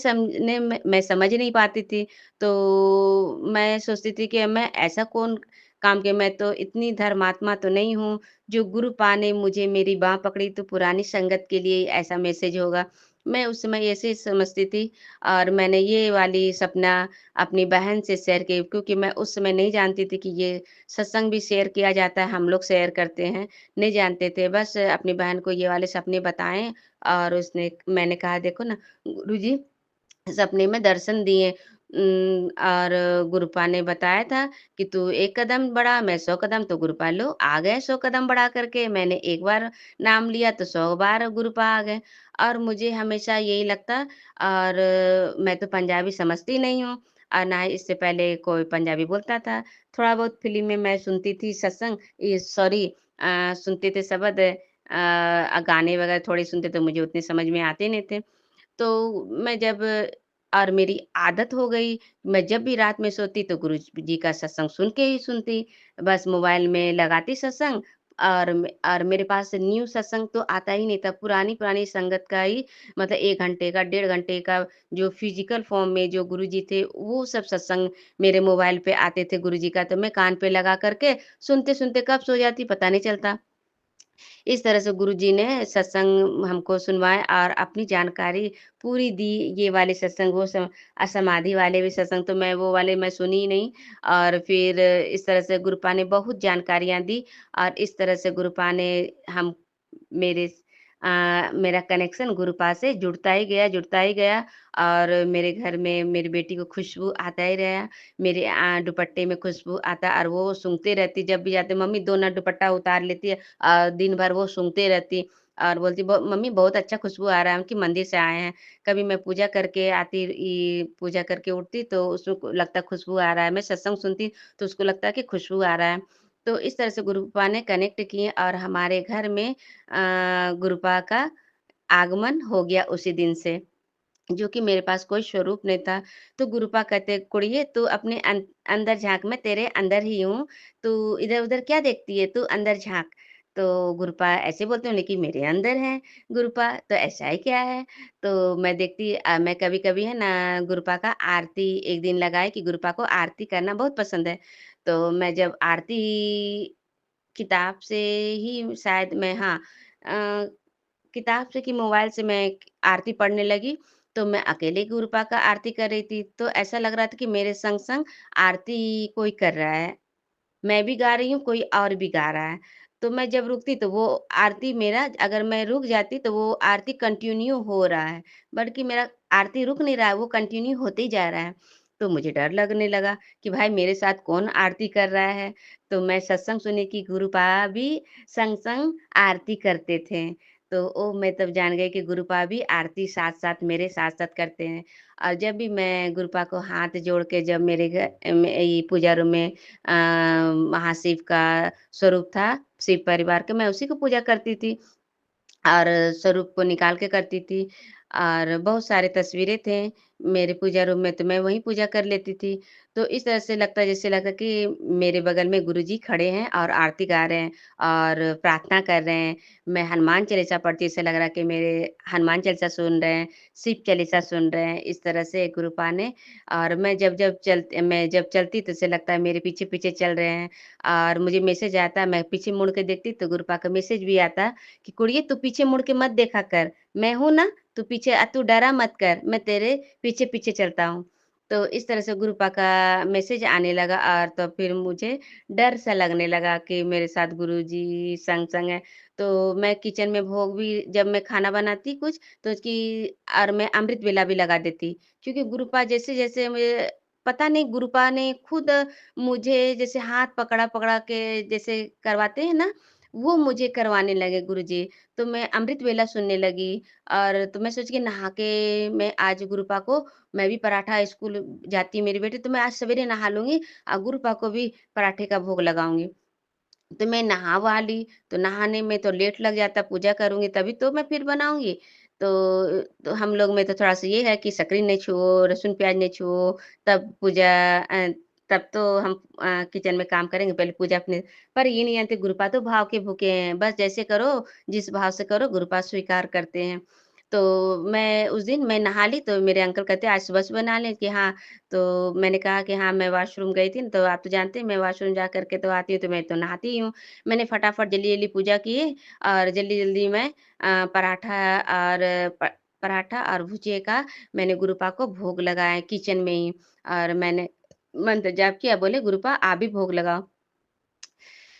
S3: समझ नहीं पाती थी। तो मैं सोचती थी कि मैं ऐसा कौन काम किया, मैं तो इतनी धर्मात्मा तो नहीं हूँ, जो गुरुपा ने मुझे मेरी बाँह पकड़ी तो पुरानी संगत के लिए ऐसा मैसेज होगा। मैं उस समय ऐसे ही समझती थी और मैंने ये वाली सपना अपनी बहन से शेयर की क्योंकि मैं उस समय नहीं जानती थी कि ये सत्संग भी शेयर किया जाता है, हम लोग शेयर करते हैं, नहीं जानते थे। बस अपनी बहन को ये वाले सपने बताएँ और मैंने कहा देखो ना गुरुजी सपने में दर्शन दिए और गुरुपा ने बताया था कि तू 1 कदम बढ़ा, मैं 100 कदम तो गुरुपा लो आ गए 100 कदम बढ़ा कर के। मैंने एक बार नाम लिया तो 100 बार गुरुपा आ गए और मुझे हमेशा यही लगता और मैं तो पंजाबी समझती नहीं हूँ और ना ही इससे पहले कोई पंजाबी बोलता था। थोड़ा बहुत फ़िल्म में मैं सुनती थी सत्संग ये सॉरी सुनते थे शब्द गाने वगैरह थोड़े सुनते तो मुझे उतने समझ में आते नहीं थे। तो मैं जब और मेरी आदत हो गई, मैं जब भी रात में सोती तो गुरु जी का सत्संग सुन के ही सुनती। बस मोबाइल में लगाती सत्संग और मेरे पास न्यू सत्संग तो आता ही नहीं था, पुरानी-पुरानी संगत का ही मतलब 1 घंटे का, 1.5 घंटे का जो फ़िज़िकल फ़ॉर्म में जो गुरुजी थे, वो सब सत्संग मेरे मोबाइल पे आते थे गुरुजी का, तो मैं कान पे लगा कर के सुनते-सुनते कब सो जाती पता नहीं चलता। इस तरह से गुरुजी ने सत्संग हमको सुनवाए और अपनी जानकारी पूरी दी। ये वाले सत्संग वो समाधि वाले भी सत्संग तो मैं वो वाले मैं सुनी ही नहीं और फिर इस तरह से गुरुपा ने बहुत जानकारियाँ दी और इस तरह से गुरुपा ने हम मेरे मेरा कनेक्शन गुरुपा से जुड़ता ही गया और मेरे घर में मेरी बेटी को खुशबू आता ही रहा। मेरे दुपट्टे में खुशबू आता और वो सूंघते रहती जब भी जाते मम्मी 2 ना दुपट्टा उतार लेती है दिन भर वो सूंघते रहती और बोलती मम्मी बहुत अच्छा खुशबू आ रहा है हम कि मंदिर से आए हैं। कभी मैं पूजा करके आती पूजा करके उठती तो उसको लगता खुशबू आ रहा है। मैं सत्संग सुनती तो उसको लगता है कि खुशबू आ रहा है। तो इस तरह से गुरुपा ने कनेक्ट किए और हमारे घर में गुरुपा का आगमन हो गया उसी दिन से। जो कि मेरे पास कोई स्वरूप नहीं था। तो गुरुपा कहते, "कुड़िए तू अपने अंदर झाँक, मैं तेरे अंदर ही हूँ, तू इधर-उधर क्या देखती है? तू अंदर झाँक।" तो गुरुपा ऐसे बोलते हैं, लेकिन मेरे अंदर है गुरुपा, तो ऐसा ही क्या है? तो मैं देखती मैं कभी-कभी है ना गुरुपा का आरती एक दिन लगाए कि गुरुपा को आरती करना बहुत पसंद है। तो मैं जब आरती किताब से ही शायद मैं हाँ अ, किताब से कि मोबाइल से मैं आरती पढ़ने लगी, तो मैं अकेले गुरुपा का आरती कर रही थी। तो ऐसा लग रहा था कि मेरे संग-संग आरती कोई कर रहा है। मैं भी गा रही हूँ, कोई और भी गा रहा है। तो मैं जब रुकती तो वो आरती मेरा अगर मैं रुक जाती तो वो आरती कंटिन्यू हो रहा है, बल्कि मेरा आरती रुक नहीं रहा है, वो कंटिन्यू होते ही जा रहा है। तो मुझे डर लगने लगा कि भाई मेरे साथ कौन आरती कर रहा है? तो मैं सत्संग सुनी कि गुरुपा भी संग-संग आरती करते थे। तो ओ मैं तब जान गई कि गुरुपा भी आरती साथ-साथ मेरे साथ-साथ करते हैं। और जब भी मैं गुरुपा को हाथ जोड़ के जब मेरे घर में ये पूजा रूम में अ, महाशिव का स्वरूप था, शिव परिवार के, मैं उसी को पूजा करती थी और स्वरूप को निकाल के करती थी और बहुत सारे तस्वीरें थे मेरे पूजा रूम में, तो मैं वहीं पूजा कर लेती थी। तो इस तरह से लगता है जैसे लगा कि मेरे बगल में गुरुजी खड़े हैं और आरती गा रहे हैं और प्रार्थना कर रहे हैं। मैं हनुमान चालीसा पढ़ती, ऐसा लग रहा है कि मेरे हनुमान चालीसा सुन रहे हैं, शिव चालीसा सुन रहे हैं, इस तरह से गुरुपा ने और मैं जब चलती तो ऐसे लगता है मेरे पीछे-पीछे चल रहे हैं और मुझे मैसेज आता, मैं पीछे मुड़ के देखती तो गुरुपा का मैसेज भी आता कि कुड़िए तू पीछे मुड़ के मत देखा कर, मैं हूँ ना, तू पीछे तू डरा मत कर, मैं तेरे पीछे-पीछे चलता हूँ। तो इस तरह से गुरुपा का मैसेज आने लगा और तो फिर मुझे डर सा लगने लगा कि मेरे साथ गुरुजी संग-संग है। तो मैं किचन में भोग भी जब मैं खाना बनाती कुछ तो उसकी और मैं अमृत वेला भी लगा देती। क्योंकि गुरुपा जैसे-जैसे मुझे पता नहीं गुरुपा ने खुद मुझे जैसे हाथ पकड़ा-पकड़ा के जैसे करवाते हैं ना, वो मुझे करवाने लगे गुरुजी। तो मैं अमृत वेला सुनने लगी और तो मैं सोची कि नहा के मैं आज गुरुपा को मैं भी पराठा स्कूल जाती है मेरी बेटी, तो मैं आज सवेरे नहा लूँगी और गुरुपा को भी पराठे का भोग लगाऊँगी। तो मैं नहा-वहा ली, तो नहाने में तो लेट लग जाता, पूजा करूँगी तभी तो मैं फिर बनाऊँगी। तो हम लोग में तो थोड़ा-सा ये है कि सकरी नहीं छुओ, लहसुन प्याज नहीं छुओ, तब तब तो हम किचन में काम करेंगे, पहले पूजा अपने पर ये नहीं जानते गुरुपा तो भाव के भूखे हैं, बस जैसे करो, जिस भाव से करो गुरुपा स्वीकार करते हैं। तो मैं उस दिन मैं नहा ली तो मेरे अंकल कहते आज सुबह-सुबह नहा लें कि हाँ, तो मैंने कहा कि हाँ, मैं वॉशरूम गई थी ना, तो आप तो जानते हैं मैं वॉशरूम जा कर के तो आती हूँ, तो मैं तो नहाती ही हूँ। मैंने फटाफट जल्दी-जल्दी पूजा की और जल्दी-जल्दी मैं पराठा और भुजिया का मैंने गुरुपा को भोग लगाया किचन में ही और मैंने मंत्र जाप किया, बोले गुरुपा आप भी भोग लगाओ।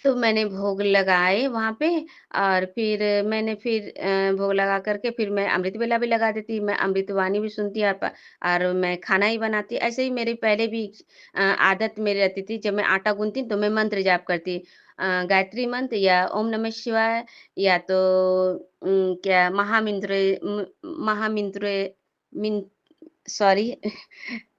S3: तो मैंने भोग लगाए वहाँ पे और फिर भोग लगा कर के फिर मैं अमृत वेला भी लगा देती, मैं अमृतवाणी भी सुनती और मैं खाना ही बनाती। ऐसे ही मेरी पहले भी आदत मेरी रहती थी, जब मैं आटा गूँथती तो मैं मंत्र जाप करती। गायत्री मंत्र या ओम नमः शिवाय या तो क्या महामिंत्रे मिन सॉरी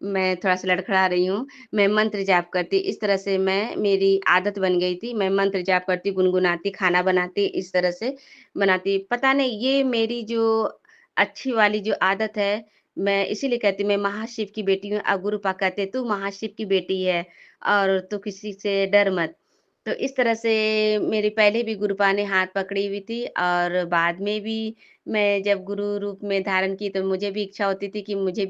S3: मैं थोड़ा-सा लड़खड़ा रही हूँ। मैं मंत्र जाप करती, इस तरह से मैं मेरी आदत बन गई थी। मैं मंत्र जाप करती, गुनगुनाती, खाना बनाती, इस तरह से बनाती। पता नहीं ये मेरी जो अच्छी वाली जो आदत है, मैं इसीलिए कहती हूँ मैं महाशिव की बेटी हूँ। गुरुपा कहते तू महाशिव की बेटी है और तू किसी से डर मत। तो इस तरह से मेरी पहले भी गुरुपा ने हाथ पकड़ी हुई थी और बाद में भी मैं जब गुरु रूप में धारण की तो मुझे भी इच्छा होती थी कि मुझे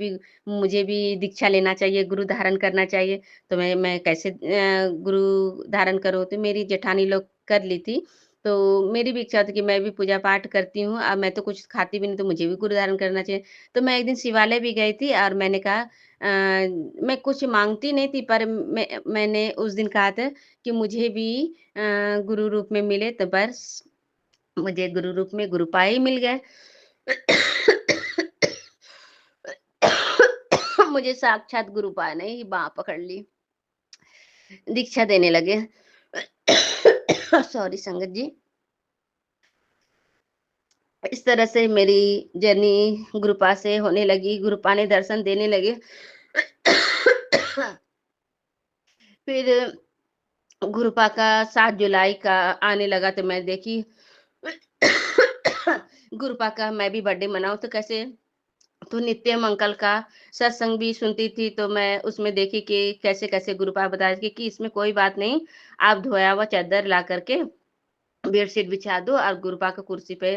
S3: भी दीक्षा लेना चाहिए, गुरु धारण करना चाहिए। तो मैं कैसे गुरु धारण करूँ? तो मेरी जेठानी लोग कर ली थी। तो मेरी भी इच्छा थी कि मैं भी पूजा-पाठ करती हूँ। अब मैं तो कुछ खाती भी नहीं, तो मुझे भी गुरु धारण करना चाहिए। तो मैं एक दिन शिवालय भी गई थी और मैंने कहा मैं कुछ माँगती नहीं थी पर मैंने उस दिन कहा था कि मुझे भी गुरु रूप में मिले तो बस मुझे गुरु रूप में गुरुपा ही मिल गए। मुझे साक्षात गुरुपा ने ही बाँह पकड़ ली, दीक्षा देने लगे। सॉरी संगत जी। इस तरह से मेरी जर्नी गुरुपा से होने लगी, गुरुपा ने दर्शन देने लगे। फिर गुरुपा का 7 जुलाई का आने लगा तो मैं देखी गुरुपा का मैं भी बर्थडे मनाऊँ तो कैसे? तो नित्यम अंकल का सत्संग भी सुनती थी, तो मैं उसमें देखी कि कैसे-कैसे गुरुपा बताए कि इसमें कोई बात नहीं, आप धोया हुआ चादर ला कर के बेडशीट बिछा दो और गुरुपा को कुर्सी पे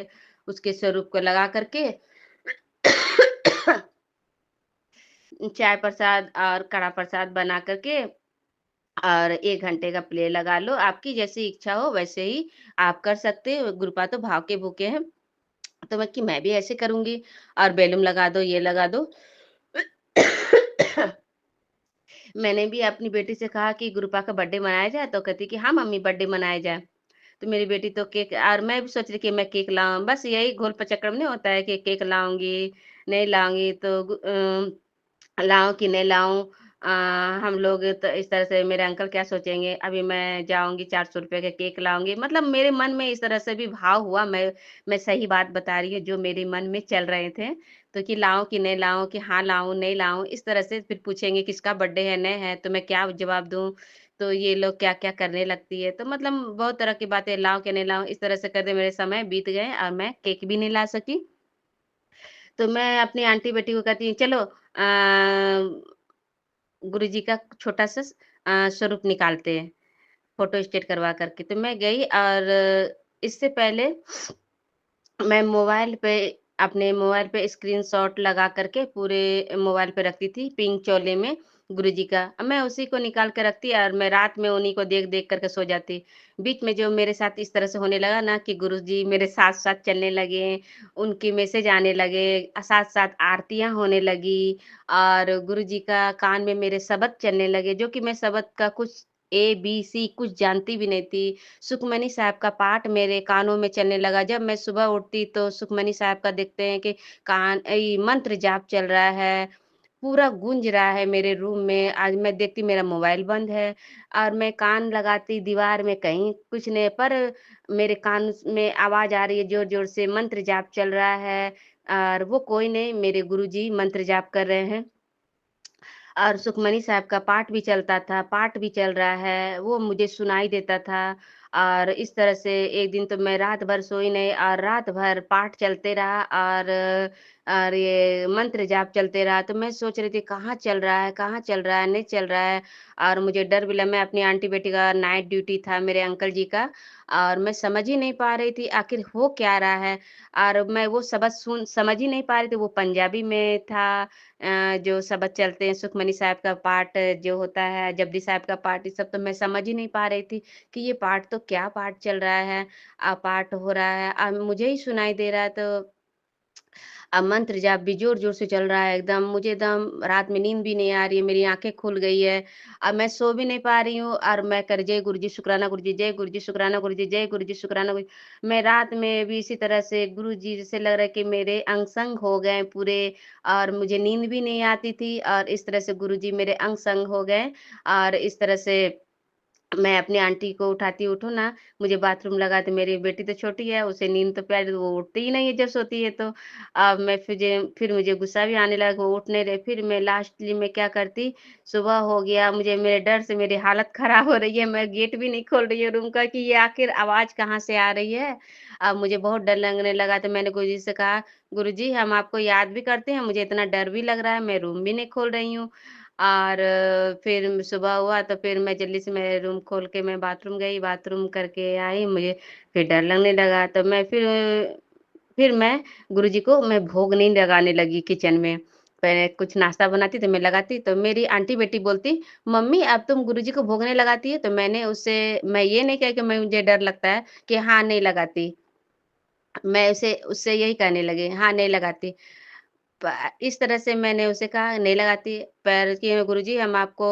S3: उसके स्वरूप को लगा कर के चाय प्रसाद और कड़ा प्रसाद बना कर के और 1 घंटे का प्ले लगा लो, आपकी जैसी इच्छा हो वैसे ही आप कर सकते हो, गुरुपा तो भाव के भूखे हैं। तो मैं भी ऐसे करूँगी और बैलून लगा दो, ये लगा दो। मैंने भी अपनी बेटी से कहा कि गुरुपा का बर्थडे मनाया जाए, तो कहती कि हाँ मम्मी बर्थडे मनाया जाए। तो मेरी बेटी तो केक और मैं भी सोच रही कि मैं केक लाऊँ, बस यही घोल-पचक्कड़ में नहीं होता है कि केक लाऊँगी, नहीं लाऊँगी तो लाऊँ कि नहीं लाऊँ। अ, हम लोग तो इस तरह से मेरे अंकल क्या सोचेंगे, अभी मैं जाऊँगी ₹400 का केक लाऊँगी, मतलब मेरे मन में इस तरह से भी भाव हुआ, मैं सही बात बता रही हूँ जो मेरे मन में चल रहे थे। तो कि लाऊँ कि नहीं लाऊँ, कि हाँ लाऊँ, नहीं लाऊँ, इस तरह से फिर पूछेंगे किसका बर्थडे है, नहीं है, तो मैं क्या जवाब दूँ? तो ये लोग क्या-क्या करने लगती है, तो मतलब बहुत तरह की बातें लाऊँ कि नहीं लाऊँ, इस तरह से करते मेरे समय बीत गए और मैं केक भी नहीं ला सकी। तो मैं अपनी आंटी बेटी को कहती हूँ चलो गुरुजी का छोटा-सा स्वरूप निकालते हैं, फ़ोटो स्टेट करवा कर के। तो मैं गई और इससे पहले मैं अपने मोबाइल पे स्क्रीनशॉट लगा कर के पूरे मोबाइल पे रखती थी, पिंक चोले में गुरुजी का। मैं उसी को निकाल के रखती और मैं रात में उन्हीं को देख-देख कर के सो जाती। बीच में जो मेरे साथ इस तरह से होने लगा ना कि गुरुजी मेरे साथ-साथ चलने लगे, उनके मैसेज आने लगे, साथ-साथ आरतियाँ होने लगी और गुरुजी का कान में मेरे शब्द चलने लगे, जो कि मैं शब्द का कुछ ए, बी, सी कुछ जानती भी नहीं थी। सुखमनी साहब का पाठ मेरे कानों में चलने लगा। जब मैं सुबह उठती तो सुखमनी साहब का देखते हैं कि मंत्र जाप चल रहा है, पूरा गूंज रहा है मेरे रूम में। आज मैं देखती मेरा मोबाइल बंद है और मैं कान लगाती दीवार में कहीं कुछ नहीं, पर मेरे कान में आवाज़ आ रही है ज़ोर-ज़ोर से मंत्र जाप चल रहा है और वो कोई नहीं मेरे गुरुजी मंत्र जाप कर रहे हैं। और सुखमनी साहब का पाठ भी चलता था, पाठ भी चल रहा है, वो मुझे सुनाई देता था और इस तरह से एक दिन तो मैं रात भर सोई नहीं और रात भर पाठ चलते रहा और ये मंत्र जाप चलते रहा। तो मैं सोच रही थी कहाँ चल रहा है, कहाँ चल रहा है, नहीं चल रहा है और मुझे डर भी लगा। मैं अपनी आंटी बेटी का नाइट ड्यूटी था मेरे अंकल जी का और मैं समझ ही नहीं पा रही थी आखिर हो क्या रहा है और मैं वो शब्द समझ ही नहीं पा रही थी, वो पंजाबी में था जो शब्द चलते हैं, सुखमनी साहब का पाठ जो होता है, जपजी साहब का पाठ, ये सब तो मैं समझ ही नहीं पा रही थी कि ये पाठ तो क्या पाठ चल रहा है। पाठ हो रहा है मुझे ही सुनाई दे रहा है तो मंत्र जाप भी ज़ोर-ज़ोर से चल रहा है एकदम, मुझे एकदम रात में नींद भी नहीं आ रही है, मेरी आँखें खुल गई है। अब मैं सो भी नहीं पा रही हूँ और मैं कर जय गुरु जी, शुक्राना गुरु जी, जय गुरु जी, शुक्राना गुरु जी, जय गुरु जी, शुक्राना गुरु जी। मैं रात में भी इसी तरह से गुरु जी जैसे लग रहा है कि मेरे अंग-संग हो गए पूरे और मुझे नींद भी नहीं आती थी और इस तरह से गुरु जी मेरे अंग-संग हो गए और इस तरह से मैं अपनी आंटी को उठाती उठूँ ना, मुझे बाथरूम लगा तो मेरी बेटी तो छोटी है, उसे नींद तो प्यारी वो उठती ही नहीं है जब सोती है तो। अब मैं फिर मुझे गुस्सा भी आने लगा, वो उठ नहीं रहे, फिर मैं लास्टली में क्या करती, सुबह हो गया, मुझे मेरे डर से मेरी हालत खराब हो रही है, मैं गेट भी नहीं खोल रही हूँ रूम का कि ये आखिर आवाज़ कहाँ से आ रही है। अब मुझे बहुत डर लगने लगा तो मैंने गुरुजी से कहा, "गुरुजी हम आपको याद भी करते हैं, मुझे इतना डर भी लग रहा है, मैं रूम भी नहीं खोल रही हूँ।" और फिर सुबह हुआ तो फिर मैं जल्दी से मैं रूम खोल के मैं बाथरूम गई, बाथरूम करके आई, मुझे फिर डर लगने लगा तो फिर मैं गुरुजी को मैं भोग नहीं लगाने लगी किचन में। पहले कुछ नाश्ता बनाती तो मैं लगाती तो मेरी आंटी बेटी बोलती, "मम्मी अब तुम गुरुजी को भोग नहीं लगाती है?" तो मैं ये नहीं कहा कि मैं मुझे डर लगता है कि हाँ, नहीं लगाती। मैं उसे उससे यही कहने लगी, "हाँ, नहीं लगाती।" प इस तरह से मैंने उसे कहा नहीं लगाती पर कि गुरुजी हम आपको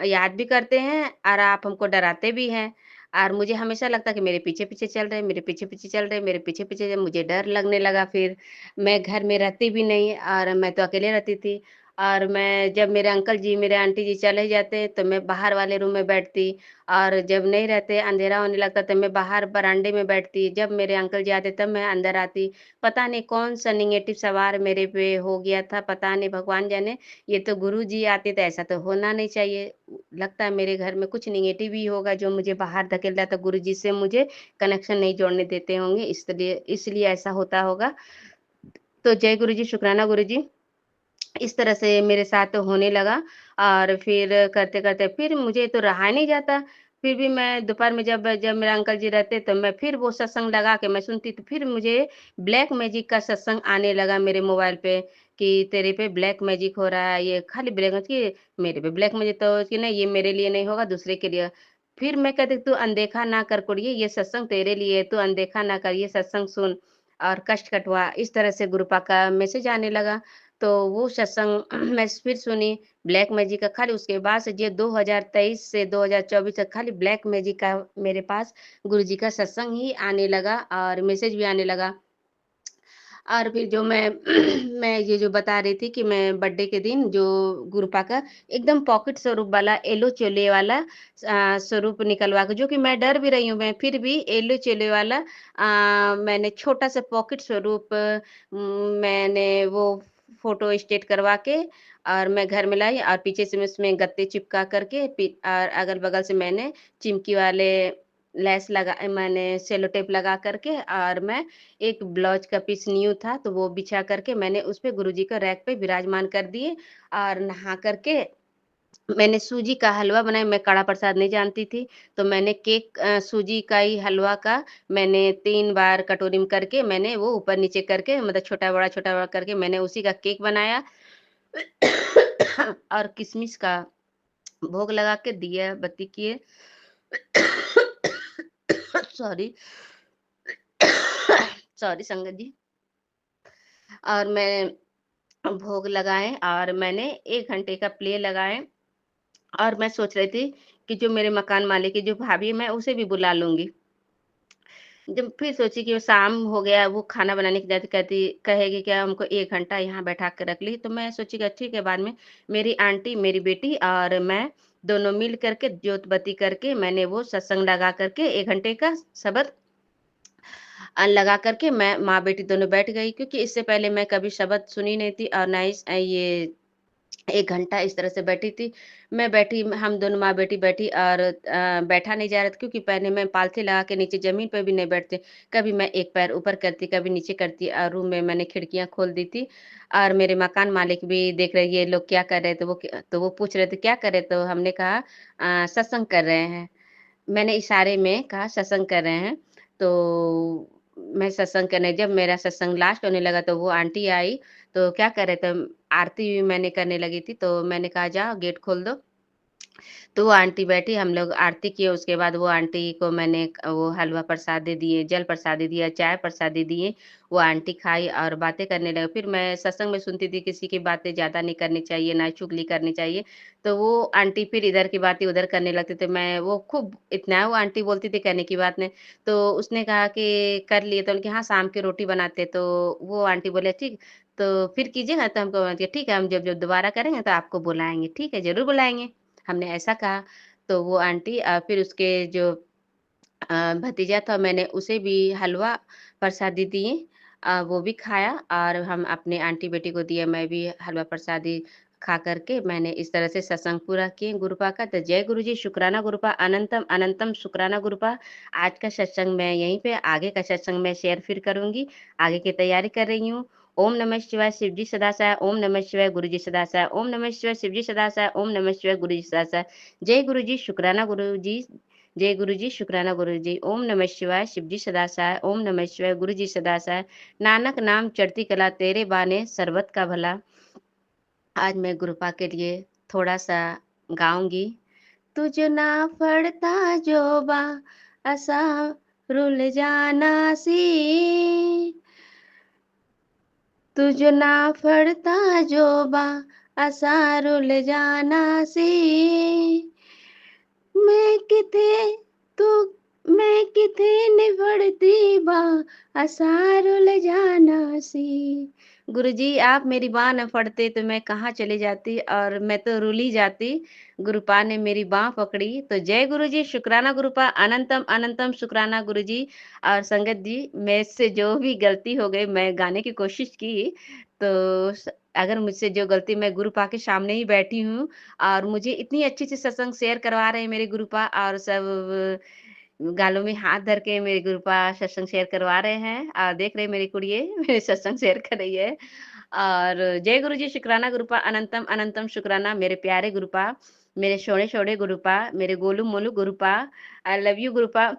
S3: याद भी करते हैं और आप हमको डराते भी हैं। और मुझे हमेशा लगता है कि मेरे पीछे-पीछे चल रहे हैं, मेरे पीछे-पीछे चल रहे हैं, मेरे पीछे-पीछे मुझे डर लगने लगा फिर। मैं घर में रहती भी नहीं और मैं तो अकेले रहती थी। और मैं जब मेरे अंकल जी, मेरे आंटी जी चले जाते, तो मैं बाहर वाले रूम में बैठती और जब नहीं रहते, अंधेरा होने लगता, तो मैं बाहर बरामदे में बैठती। जब मेरे अंकल जी आते, तब मैं अंदर आती। पता नहीं कौन-सा नेगेटिव सवार मेरे पे हो गया था, पता नहीं भगवान जाने। ये तो गुरुजी आते, तो ऐसा तो होना नहीं चाहिए। लगता है मेरे घर में कुछ नेगेटिव ही होगा, जो मुझे बाहर धकेल रहा था, गुरुजी से मुझे कनेक्शन नहीं जोड़ने देते होंगे, इसलिए ऐसा होता होगा। तो जय गुरुजी, शुक्राना गुरुजी। इस तरह से मेरे साथ होने लगा और फिर करते-करते फिर मुझे तो रहा नहीं जाता। फिर भी मैं दोपहर में जब जब मेरे अंकल जी रहते तो मैं फिर वो सत्संग लगा के मैं सुनती तो फिर मुझे ब्लैक मैजिक का सत्संग आने लगा मेरे मोबाइल पे कि तेरे पे ब्लैक मैजिक हो रहा है, ये खाली ब्लैक कि मेरे पे ब्लैक मैजिक तो कि नहीं ये मेरे लिए नहीं होगा दूसरे के लिए। फिर मैं कहती तू अनदेखा ना कर कुड़िए, ये सत्संग तेरे लिए है, तू अनदेखा ना कर, ये सत्संग सुन और कष्ट कटवा। इस तरह से गुरुपा का मैसेज आने लगा। तो वो सत्संग मैं फिर सुनी ब्लैक मैजिक का खाली उसके बाद से ये 2023 से 2024 तक खाली ब्लैक मैजिक का मेरे पास गुरुजी का सत्संग ही आने लगा और मैसेज भी आने लगा। और फिर जो मैं मैं ये जो बता रही थी कि मैं बर्थडे के दिन जो गुरुपा का एकदम पॉकेट स्वरूप वाला येलो चोले वाला स्वरूप निकलवा के जो कि मैं डर भी रही हूँ मैं फिर भी येलो चोले वाला मैंने छोटा सा पॉकेट स्वरूप मैंने वो फ़ोटो स्टेट करवा के और मैं घर में लाई और पीछे से मैं उसमें गत्ते चिपका करके और अगल-बगल से मैंने चिमकी वाले लैस लगा मैंने सेलो टेप लगा करके और मैं एक ब्लाउज का पीस न्यू था, तो वो बिछा करके मैंने उसपे गुरुजी को रैक पे विराजमान कर दिए और नहा करके मैंने सूजी का हलवा बनाया, मैं कड़ा प्रसाद नहीं जानती थी, तो मैंने सूजी का ही हलवा का मैंने 3 बार कटोरी में करके मैंने वो ऊपर-नीचे करके मतलब छोटा-बड़ा करके मैंने उसी का केक बनाया और किशमिश का भोग लगा के दिया बत्ती किए। सॉरी, सॉरी संगत जी। और मैं भोग लगाए और मैंने 1 घंटे का प्ले लगाए और मैं सोच रही थी कि जो मेरे मकान मालिक की जो भाभी है, मैं उसे भी बुला लूँगी। जब फिर सोची कि वो शाम हो गया, वो खाना बनाने की जाती कहती कहेगी क्या हमको 1 घंटा यहाँ बैठा के रख ली, तो मैं सोची कि ठीक है बाद में मेरी आंटी, मेरी बेटी और मैं दोनों मिल कर के जोत बत्ती करके मैंने वो सत्संग लगा कर के 1 घंटे का शबद लगा कर के मैं माँ-बेटी दोनों बैठ गई क्योंकि इससे पहले मैं कभी शबद सुनी नहीं थी और ना ही ये 1 घंटा इस तरह से बैठी थी। मैं बैठी हम दोनों माँ-बेटी बैठी और बैठा नहीं जा रहा था क्योंकि पहले मैं पालथी लगा के नीचे ज़मीन पे भी नहीं बैठती। कभी मैं एक पैर ऊपर करती, कभी नीचे करती और रूम में मैंने खिड़कियाँ खोल दी थी और मेरे मकान मालिक भी देख रहे ये लोग क्या कर रहे थे, तो वो पूछ रहे थे, "क्या कर रहे?" तो हमने कहा सत्संग कर रहे हैं।" मैंने इशारे में कहा सत्संग कर रहे हैं, तो मैं सत्संग करने जब मेरा सत्संग लास्ट होने लगा तो वो आंटी आई, तो क्या कर रहे थे आरती मैंने करने लगी थी, तो मैंने कहा जाओ गेट खोल दो। तो वो आंटी बैठी, हम लोग आरती किए, उसके बाद वो आंटी को मैंने वो हलवा प्रसादी दिए, जल प्रसादी दिया, चाय प्रसादी दिए। वो आंटी खाई और बातें करने लगे। फिर मैं सत्संग में सुनती थी किसी की बातें ज़्यादा नहीं करनी चाहिए, ना चुगली करनी चाहिए। तो वो आंटी फिर इधर की बातें उधर करने लगते थे। मैं वो खूब इतना वो आंटी बोलती थी कहने की बात नहीं। तो उसने कहा कि कर लिए तो उनके हाँ, शाम की रोटी बनाते। तो वो आंटी बोले ठीक, तो फिर कीजिएगा तो हमको ठीक है हम जब जब दोबारा करेंगे तो आपको बुलाएँगे। ठीक है, ज़रूर बुलाएँगे। हमने ऐसा कहा, तो वो आंटी फिर उसके जो भतीजा था मैंने उसे भी हलवा प्रसादी दिए वो भी खाया और हम अपने आंटी बेटी को दिया, मैं भी हलवा प्रसादी खा कर के मैंने इस तरह से सत्संग पूरा किए गुरुपा का। तो जय गुरु जी, शुक्राना गुरुपा, अनंतम अनंतम शुक्राना गुरुपा। आज का सत्संग मैं यहीं पे, आगे का सत्संग मैं शेयर फिर करूँगी, आगे की तैयारी कर रही हूँ। ओम नमः शिवाय, शिव जी सदा सहाय, ओम नमः शिवाय, गुरु जी सदा सहाय, ओम नमः शिवाय, शिव जी सदा सहाय, ओम नमः शिवाय, गुरु जी सदा सहाय। जय गुरु जी, शुक्राना गुरु जी, जय गुरु जी, शुक्राना गुरु जी। ओम नमः शिवाय, शिव जी सदा सहाय, ओम नमः शिवाय, गुरु जी सदा सहाय। नानक नाम चढ़ती कला, तेरे बाने सर्बत का भला। आज मैं गुरुपा के लिए थोड़ा-सा गाऊँगी। तुझ ना फड़ता जोबा असा रुल जाना सी, तुझ ना फड़ता जोबा असा रुल जाना सी। मैं किथे तू मैं किथे निभड़ती बा असा रुल जाना सी। गुरुजी आप मेरी बाँह न फड़ते तो मैं कहाँ चली जाती और मैं तो रुली जाती, गुरुपा ने मेरी बाँह पकड़ी। तो जय गुरुजी, शुक्राना गुरुपा, अनंतम अनंतम शुक्राना गुरुजी। और संगत जी, मेरे से जो भी गलती हो गई, मैं गाने की कोशिश की, तो अगर मुझसे जो गलती, मैं गुरुपा के सामने ही बैठी हूँ और मुझे इतनी अच्छी-अच्छी सत्संग शेयर करवा रहे हैं मेरे गुरुपा, और सब गालों में हाथ धर के मेरे गुरुपा सत्संग शेयर करवा रहे हैं और देख रहे हैं मेरी कुड़िए मेरे सत्संग शेयर कर रही है। और जय गुरु जी, शुक्राना गुरुपा, अनंतम अनंतम शुक्राना मेरे प्यारे गुरुपा, मेरे शोणे शोणे गुरुपा, मेरे Golu Molu गुरुपा, I love you गुरुपा।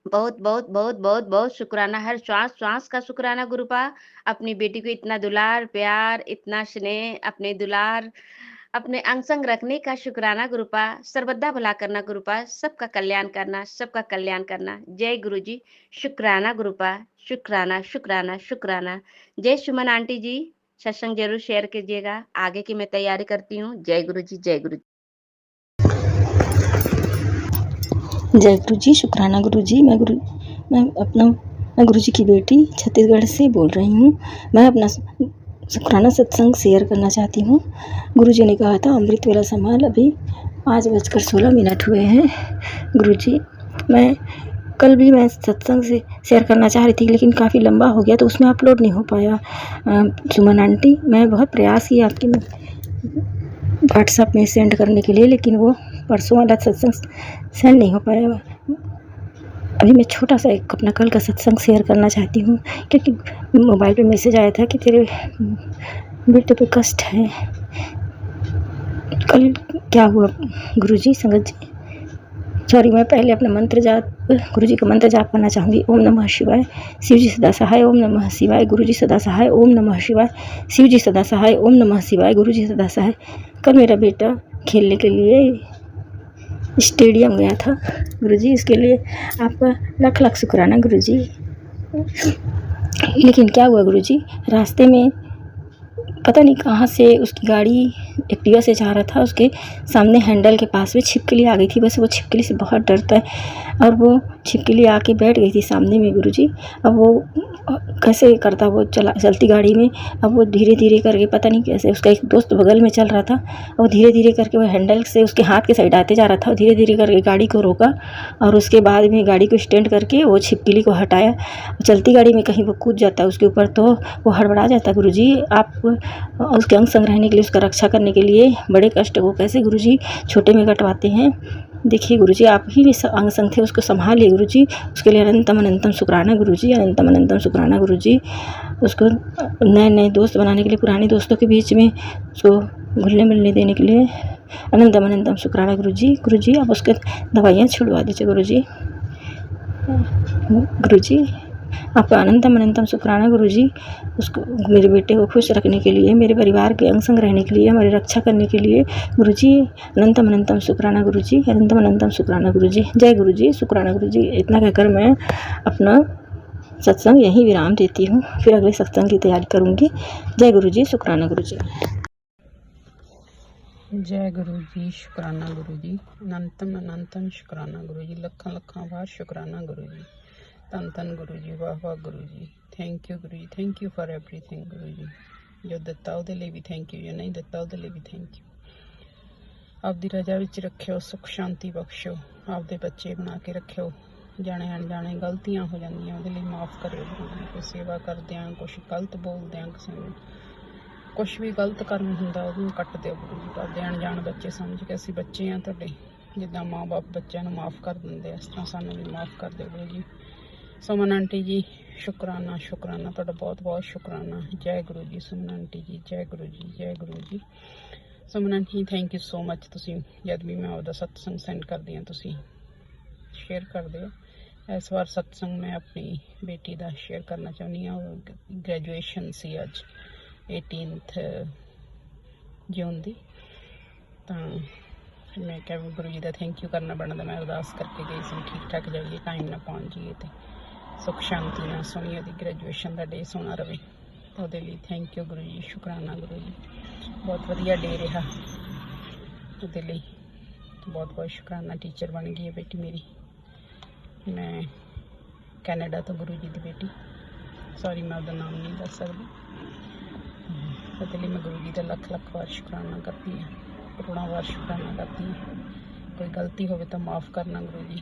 S3: बहुत बहुत बहुत बहुत बहुत शुक्राना, हर श्वास श्वास का शुक्राना गुरुपा। अपनी बेटी को इतना दुलार प्यार, इतना स्नेह, अपने दुलार अपने अंग संग रखने का शुक्राना गुरुपा। सर्वदा भला करना गुरुपा, सबका कल्याण करना, सबका कल्याण करना। जय गुरु जी, शुक्राना गुरुपा, शुक्राना शुक्राना शुक्राना। जय सुमन आंटी जी, सत्संग जरूर शेयर कीजिएगा, आगे की मैं तैयारी करती हूँ। जय गुरु जी, जय गुरु जी।
S4: जय गुरु जी, शुक्राना गुरु जी। मैं गुरु जी की बेटी छत्तीसगढ़ से बोल रही हूँ। मैं अपना शुक्राना सत्संग शेयर करना चाहती हूँ। गुरु जी ने कहा था अमृत वेला संभाल, अभी 5:16 हुए हैं। गुरु जी, कल भी मैं सत्संग से शेयर करना चाह रही थी, लेकिन काफ़ी लंबा हो गया तो उसमें अपलोड नहीं हो पाया। सुमन आंटी, मैं बहुत प्रयास किया आपकी व्हाट्सएप में सेंड करने के लिए, लेकिन वो परसों वाला सत्संग सेंड नहीं हो पाया। अभी मैं छोटा सा एक अपना कल का सत्संग शेयर करना चाहती हूँ, क्योंकि मोबाइल पे मैसेज आया था कि तेरे बेटे पे कष्ट है। कल क्या हुआ गुरुजी, संगत जी, सॉरी, मैं पहले अपना मंत्र जाप, गुरुजी का मंत्र जाप करना चाहूँगी। ओम नमः शिवाय, शिव जी सदा सहाय, ओम नमः शिवाय, गुरुजी सदा सहाय, ओम नमः शिवाय, शिव जी सदा सहाय, ओम नमः शिवाय, गुरुजी सदा सहाय। कल मेरा बेटा खेलने के लिए स्टेडियम गया था गुरुजी, इसके लिए आपका लाख लाख शुक्राना गुरुजी। लेकिन क्या हुआ गुरुजी, रास्ते में पता नहीं कहाँ से उसकी गाड़ी एक्टिवा से जा रहा था, उसके सामने हैंडल के पास में छिपकली आ गई थी। बस वो छिपकली से बहुत डरता है और वो छिपकली आके बैठ गई थी सामने में गुरुजी। अब वो कैसे करता, वो चलती गाड़ी में, अब वो धीरे धीरे करके, पता नहीं कैसे, उसका एक दोस्त बगल में चल रहा था, वो धीरे धीरे करके वो हैंडल से उसके हाथ के साइड आते जा रहा था। धीरे धीरे करके गाड़ी को रोका और उसके बाद में गाड़ी को स्टैंड करके वो छिपकली को हटाया। चलती गाड़ी में कहीं वो कूद जाता है उसके ऊपर तो वो हड़बड़ा जाता है गुरुजी। आप उसके अंग संग रहने के लिए, उसका रक्षा करने के लिए बड़े कष्ट को कैसे गुरुजी छोटे में कटवाते हैं। देखिए गुरुजी, आप ही अंग संग थे, उसको संभालिए गुरुजी। उसके लिए अनंतम अनंतम शुक्राना गुरुजी, अनंतम अनंतम शुक्राना गुरुजी। उसको नए नए दोस्त बनाने के लिए, पुराने दोस्तों के बीच में उसको घुलने मिलने देने के लिए अनंतम अनंतम शुक्राना गुरुजी। गुरुजी, आप उसके दवाइयाँ छुड़वा दीजिए गुरुजी। गुरुजी, आपका अनंतम अनंतम शुक्राना गुरुजी। उसको, मेरे बेटे को खुश रखने के लिए, मेरे परिवार के अंग संग रहने के लिए, हमारी रक्षा करने के लिए गुरुजी अनंतम अनंतम शुक्राना गुरुजी, अनंतम अनंतम शुक्राना गुरुजी। जय गुरुजी, शुक्राना गुरुजी। इतना कहकर मैं अपना सत्संग यहीं विराम देती हूँ, फिर अगले सत्संग की तैयारी करूँगी। जय गुरुजी, शुक्राना गुरुजी।
S5: जय गुरु जी, शुक्राना गुरु जी, अनंतम अनंतम शुक्राना गुरु जी, लखा लखा बार शुक्राना गुरु जी। धन धन गुरु जी, वाह वाह गुरु जी, thank you Guru ji, thank you for everything गुरु जी। जो दिता ਉਹਦੇ ਲਈ भी थैंक यू, जो नहीं दिता ਉਹਦੇ ਲਈ भी थैंक यू। आपदी रजा विच रखियो, सुख शांति बख्शो, आपदे बच्चे बना के रखियो। जाने अनजाने गलतियां हो जांदियां, ਉਹਦੇ ਲਈ माफ़ करियो गुरु जी। कोई सेवा करदियां कुछ गलत बोलदियां, किसी ਨੂੰ कुछ भी गलत करम ਹੁੰਦਾ ਉਹਨੂੰ ਕੱਟ ਦਿਓ ਗੁਰੂ ਜੀ। ਕਰਦੇ ਅਣਜਾਣ ਬੱਚੇ ਸਮਝ ਕੇ, ਅਸੀਂ ਬੱਚੇ ਆ ਤੁਹਾਡੇ, ਜਿੱਦਾਂ ਮਾਂ ਬਾਪ ਬੱਚਿਆਂ ਨੂੰ ਮਾफ़ ਕਰ ਦਿੰਦੇ, ਇਸ ਤਰ੍ਹਾਂ ਸਾਨੂੰ ਵੀ ਮਾफ़ ਕਰ ਦਿਓ ਗੁਰੂ ਜੀ। सुमन आंटी जी, शुक्राना शुक्राना, ਤੁਹਾਡਾ बहुत बहुत शुक्राना। जय गुरु जी, सुमन आंटी जी, जय गुरु जी, जय Guru ji. Suman aunty, thank you so much. ਤੁਸੀਂ जब भी मैं आपका सत्संग सेंड करदी ਹਾਂ ਤੁਸੀਂ शेयर कर ਦਿਓ। इस बार सत्संग मैं अपनी बेटी का शेयर करना चाਹੁੰਦੀ ਹਾਂ। ग्रेजुएशन सी अज 18 जून की, तो मैं क्या गुरु जी का थैंक यू करना बनता। मैं अरदास करके गई सी ठीक ठाक जाइए, टाइम ना पहुँच जाइए, तो सुख शांति ना सोनी ਉਹਦੀ ग्रेजुएशन का डे सोना रहे, ਉਹਦੇ ਲਈ थैंक यू गुरु जी, शुक्राना गुरु जी। बहुत वधिया डे रहा ਉਹਦੇ ਲਈ, बहुत बहुत शुक्राना। टीचर बन गई है बेटी मेरी। मैं कैनेडा तो गुरु जी की बेटी, सॉरी मैं ਉਹਦਾ नाम नहीं दस सकती। ਇਹਦੇ ਲਈ ਮੈਂ ਗੁਰੂ ਜੀ ਦਾ ਲੱਖ ਲੱਖ ਵਾਰ ਸ਼ੁਕਰਾਨਾ ਕਰਦੀ ਹਾਂ, ਕਰੋੜਾਂ ਵਾਰ ਸ਼ੁਕਰਾਨਾ ਕਰਦੀ ਹਾਂ। ਕੋਈ ਗਲਤੀ ਹੋਵੇ ਤਾਂ ਮਾफ़ ਕਰਨਾ Guru ji.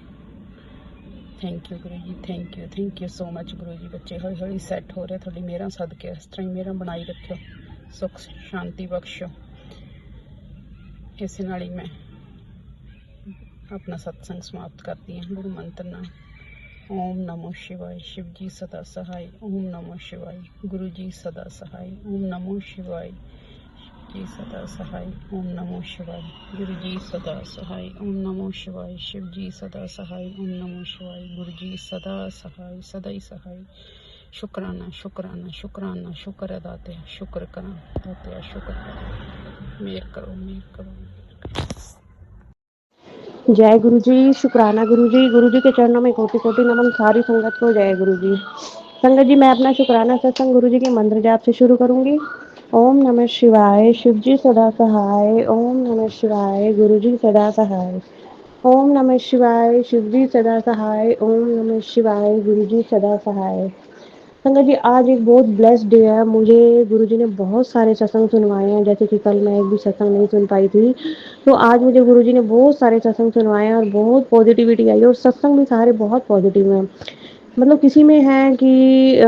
S5: Thank you Guru ji, thank you so much Guru ji. ਬੱਚੇ ਹੌਲੀ ਹੌਲੀ ਸੈੱਟ ਹੋ ਰਹੇ ਤੁਹਾਡੀ ਮਿਹਰਾਂ ਸਦਕੇ। ਇਸ ਤਰ੍ਹਾਂ ਹੀ ਮਿਹਰਾਂ ਬਣਾਈ ਰੱਖਿਓ, ਸੁੱਖ ਸ਼ਾਂਤੀ ਬਖਸ਼ੋ। ਇਸੇ ਨਾਲ ਹੀ ਮੈਂ ਆਪਣਾ ਸਤਸੰਗ ਸਮਾਪਤ ਕਰਦੀ ਹਾਂ ਗੁਰੂ ਮੰਤਰ ਨਾਲ। ओम नमो शिवाय, शिव जी सदा सहाय। ओम नमो शिवाय, गुरु जी सदा सहाय। ओम नमो शिवाय, शिव जी सदा सहाय। ओम नमो शिवाय, गुरु जी सदा सहाय। ओम नमो शिवाय, शिव जी सदा सहाय। ओम नमो शिवाय, गुरु जी सदा सहाय, सदा ही सहाय। शुक्राना शुक्राना शुक्राना, शुक्र है दाते, शुक्र करा दाते, शुक्र करा। मेहर करो, मेहर करो।
S6: जय गुरु जी, शुक्राना गुरु जी के चरणों में कोटि कोटि नमन। सारी संगत को जय गुरु जी। संगत जी, मैं अपना शुक्राना सत्संग गुरु जी के मंत्र जाप से शुरू करूंगी। ओम नमः शिवाय, शिव जी सदा सहाय। ओम नमः शिवाय, गुरु जी सदा सहाय। ओम नमः शिवाय, शिव जी सदा सहाय। ओम नमः शिवाय, गुरु जी सदा सहाय। संगत जी, आज एक बहुत ब्लेस्ड डे है। मुझे गुरुजी ने बहुत सारे सत्संग सुनवाए हैं, जैसे कि कल मैं एक भी सत्संग नहीं सुन पाई थी, तो आज मुझे गुरुजी ने बहुत सारे सत्संग सुनवाए हैं और बहुत पॉजिटिविटी आई, और सत्संग भी सारे बहुत पॉजिटिव हैं। मतलब किसी में है कि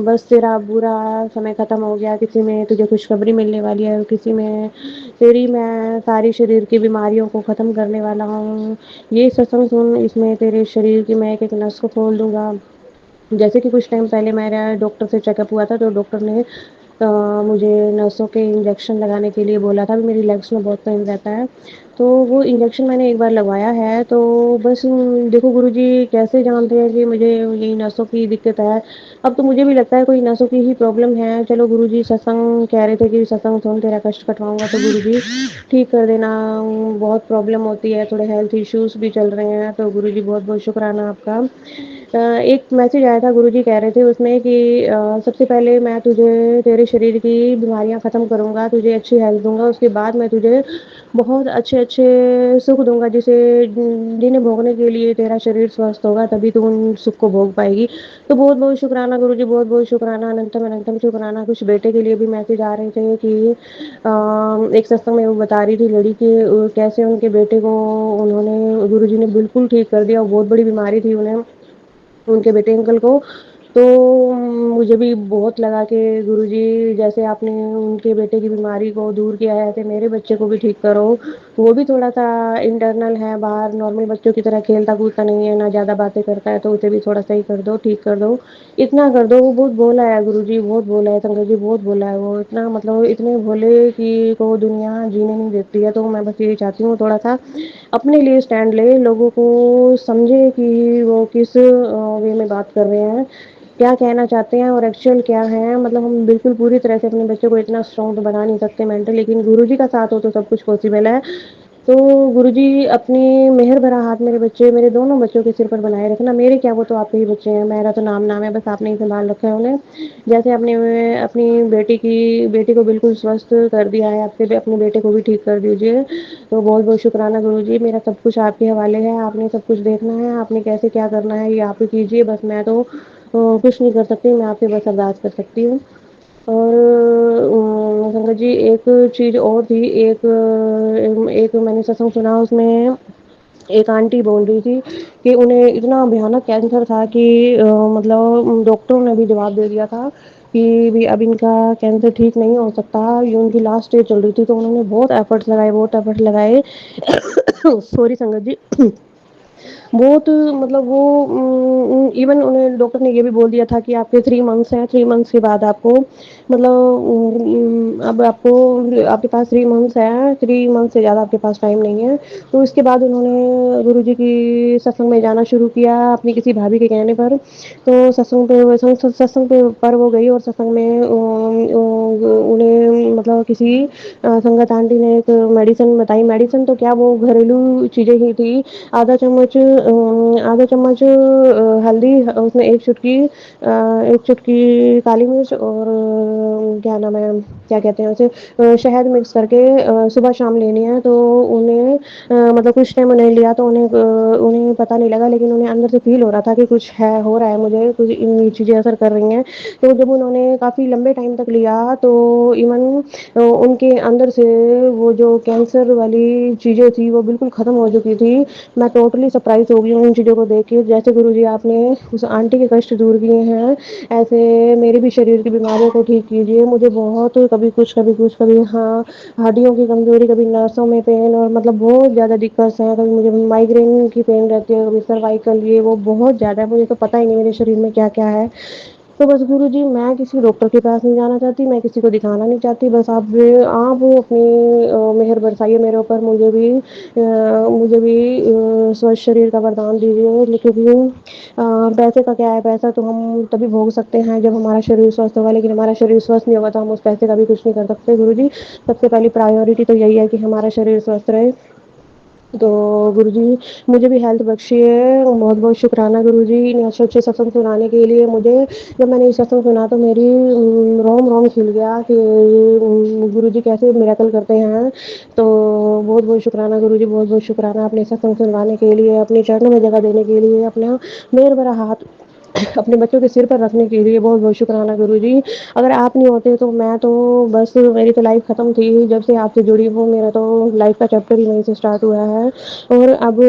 S6: बस तेरा बुरा समय खत्म हो गया, किसी में तुझे खुशखबरी मिलने वाली है, किसी में तेरी मैं सारी शरीर की बीमारियों को ख़त्म करने वाला हूँ, ये सत्संग सुन, इसमें तेरे शरीर की मैं एक एक नस को खोल दूंगा। जैसे कि कुछ टाइम पहले मेरा डॉक्टर से चेकअप हुआ था, तो डॉक्टर ने मुझे नसों के इंजेक्शन लगाने के लिए बोला था। मेरी लेग्स में बहुत पेन रहता है, तो वो इंजेक्शन मैंने एक बार लगवाया है। तो बस देखो गुरुजी कैसे जानते हैं कि मुझे यही नसों की दिक्कत है। अब तो मुझे भी लगता है कोई नसों की ही प्रॉब्लम है। चलो गुरुजी सत्संग कह रहे थे कि सत्संग सुन, तेरा कष्ट कटवाऊंगा, तो गुरुजी ठीक कर देना। बहुत प्रॉब्लम होती है, थोड़े हेल्थ इश्यूज भी चल रहे हैं, तो गुरुजी बहुत बहुत शुक्राना आपका। एक मैसेज आया था, गुरुजी कह रहे थे उसमें कि सबसे पहले मैं तुझे तेरे शरीर की बीमारियां ख़त्म करूंगा, तुझे अच्छी हेल्थ दूंगा, उसके बाद मैं तुझे बहुत अच्छे अच्छे सुख दूंगा, जिसे जिन्हें भोगने के लिए तेरा शरीर स्वस्थ होगा, तभी तू उन सुख को भोग पाएगी। तो बहुत बहुत शुक्राना गुरुजी, बहुत बहुत शुक्राना, अनंतम अनंतम शुक्राना। कुछ बेटे के लिए भी मैसेज आ रहे थे कि एक सत्संग में वो बता रही थी लड़ी कि कैसे उनके बेटे को उन्होंने गुरुजी ने बिल्कुल ठीक कर दिया। बहुत बड़ी बीमारी थी उन्हें, उनके बेटे अंकल को। तो मुझे भी बहुत लगा कि गुरुजी जैसे आपने उनके बेटे की बीमारी को दूर किया है, ऐसे मेरे बच्चे को भी ठीक करो। वो भी थोड़ा-सा इंटरनल है, बाहर नॉर्मल बच्चों की तरह खेलता-कूदता नहीं है, ना ज़्यादा बातें करता है, तो उसे भी थोड़ा सही कर दो, ठीक कर दो। इतना कर दो। वो बहुत भोला है गुरुजी, बहुत भोला है, संगत जी बहुत भोला है वो। इतना मतलब इतने भोले कि को दुनिया जीने नहीं देती है। तो मैं बस यही चाहती हूँ थोड़ा-सा अपने लिए स्टैंड ले, लोगों को समझे कि वो किस वे में बात कर रहे हैं, क्या कहना चाहते हैं और एक्चुअल क्या है। मतलब हम बिल्कुल पूरी तरह से अपने बच्चे को इतना स्ट्रॉन्ग तो बना नहीं सकते मेंटल, लेकिन गुरुजी का साथ हो तो सब कुछ पॉसिबल है। तो गुरुजी अपनी मेहर भरा हाथ मेरे बच्चे, मेरे दोनों बच्चों के सिर पर बनाए रखना। मेरे क्या, वो तो आपके ही बच्चे हैं, मेरा तो नाम है, बस आपने ही संभाल रखा है उन्हें। जैसे आपने अपनी बेटी को बिल्कुल स्वस्थ कर दिया है, आपसे अपने बेटे को भी ठीक कर दीजिए। तो बहुत बहुत शुक्राना गुरुजी। मेरा सब कुछ आपके हवाले है, आपने सब कुछ देखना है, आपने कैसे क्या करना है ये आप ही कीजिए। बस मैं तो कुछ नहीं कर सकती, मैं आपसे बस अरदास कर सकती हूँ। और संगत जी एक चीज़ और थी, एक मैंने सत्संग सुना, उसमें एक आंटी बोल रही थी कि उन्हें इतना भयानक कैंसर था कि मतलब डॉक्टरों ने भी जवाब दे दिया था कि भी अब इनका कैंसर ठीक नहीं हो सकता, ये उनकी लास्ट स्टेज चल रही थी। तो उन्होंने बहुत एफर्ट्स लगाए सॉरी संगत जी। बहुत मतलब वो इवन उन्हें डॉक्टर ने ये भी बोल दिया था कि आपके 3 मंथ्स हैं, 3 मंथ्स के बाद आपको मतलब अब आपको आपके पास 3 मंथ्स है, 3 मंथ से ज़्यादा आपके पास टाइम नहीं है। तो इसके बाद उन्होंने गुरुजी की सत्संग में जाना शुरू किया अपनी किसी भाभी के कहने पर। तो सत्संग पे पर वो गई, और सत्संग में उन्हें मतलब किसी संगत आंटी ने एक मेडिसिन बताई। मेडिसिन तो क्या, वो घरेलू चीज़ें ही थी। आधा चम्मच हल्दी उसमें 1 चुटकी काली मिर्च और क्या नाम है, क्या कहते हैं उसे, शहद मिक्स करके सुबह शाम लेनी है। तो उन्हें मतलब कुछ टाइम उन्हें लिया तो उन्हें पता नहीं लगा, लेकिन उन्हें अंदर से फ़ील हो रहा था कि कुछ है, हो रहा है मुझे, कुछ ये चीज़ें असर कर रही हैं। तो जब उन्होंने काफ़ी लंबे टाइम तक लिया तो इवन उनके अंदर से वो जो कैंसर वाली चीज़ें थी वो बिल्कुल ख़त्म हो चुकी थी। मैं टोटली सरप्राइज़ हो गई हूँ इन चीज़ों को देख के। जैसे गुरुजी आपने उस आंटी के कष्ट दूर किए हैं, ऐसे मेरे भी शरीर की बीमारियों को ठीक कीजिए। मुझे बहुत कभी कुछ, कभी कुछ, कभी हाँ, हड्डियों की कमज़ोरी, कभी नसों में पेन और मतलब बहुत ज़्यादा दिक्कत है। कभी मुझे माइग्रेन की पेन रहती है, कभी सर्वाइकल, ये वो बहुत ज़्यादा है। मुझे तो पता ही नहीं मेरे शरीर में क्या-क्या है। तो बस गुरुजी मैं किसी डॉक्टर के पास नहीं जाना चाहती, मैं किसी को दिखाना नहीं चाहती। बस आप अपनी मेहर बरसाइए मेरे ऊपर, मुझे भी स्वस्थ शरीर का वरदान दीजिए। क्योंकि पैसे का क्या है, पैसा तो हम तभी भोग सकते हैं जब हमारा शरीर स्वस्थ होगा, लेकिन हमारा शरीर स्वस्थ नहीं होगा तो हम उस पैसे का भी कुछ नहीं कर सकते गुरुजी। सबसे पहली प्रायोरिटी तो यही है कि हमारा शरीर स्वस्थ रहे। तो गुरुजी मुझे भी हेल्थ बख्शिए। बहुत-बहुत शुक्राना गुरुजी इतने अच्छे-अच्छे सत्संग सुनाने के लिए मुझे। जब मैंने ये सत्संग सुना तो मेरी रोम-रोम खिल गया कि गुरुजी कैसे मिरेकल करते हैं। तो बहुत-बहुत शुक्राना गुरुजी, बहुत-बहुत शुक्राना अपने सत्संग सुनवाने के लिए, अपने चरणों में जगह देने के लिए, अपना मेहर भरा हाथ अपने बच्चों के सिर पर रखने के लिए बहुत-बहुत शुक्राना गुरुजी। अगर आप नहीं होते तो मैं तो बस मेरी तो लाइफ़ ख़त्म थी। जब से आपसे जुड़ी हूँ मेरा तो लाइफ़ का चैप्टर ही वहीं से स्टार्ट हुआ है। और अब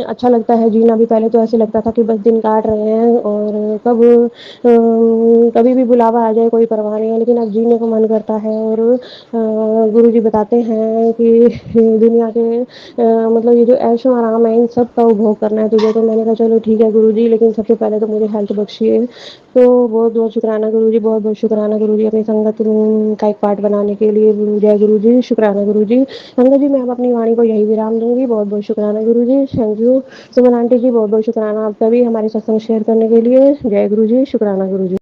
S6: अच्छा लगता है जीना भी। पहले तो ऐसे लगता था कि बस दिन काट रहे हैं और कभी भी बुलावा आ जाए कोई परवाह नहीं है, लेकिन अब जीने को मन करता है। और गुरुजी बताते हैं कि दुनिया के मतलब ये जो ऐशो-आराम है इन सब का उपभोग करना है तुझे। तो मैंने कहा चलो ठीक है गुरुजी, लेकिन सबसे पहले तो मुझे हेल्थ बख्शिए। तो बहुत-बहुत शुक्राना गुरुजी, बहुत-बहुत शुक्राना गुरुजी अपनी संगत का एक पार्ट बनाने के लिए। जय गुरुजी, शुक्राना गुरुजी। संगत जी मैं अब अपनी वाणी को यही विराम दूँगी। बहुत-बहुत शुक्राना गुरुजी, थैंक यू। सुमन आंटी जी बहुत-बहुत शुक्राना आपका भी हमारे सत्संग शेयर करने के लिए। जय गुरुजी, शुक्राना गुरुजी।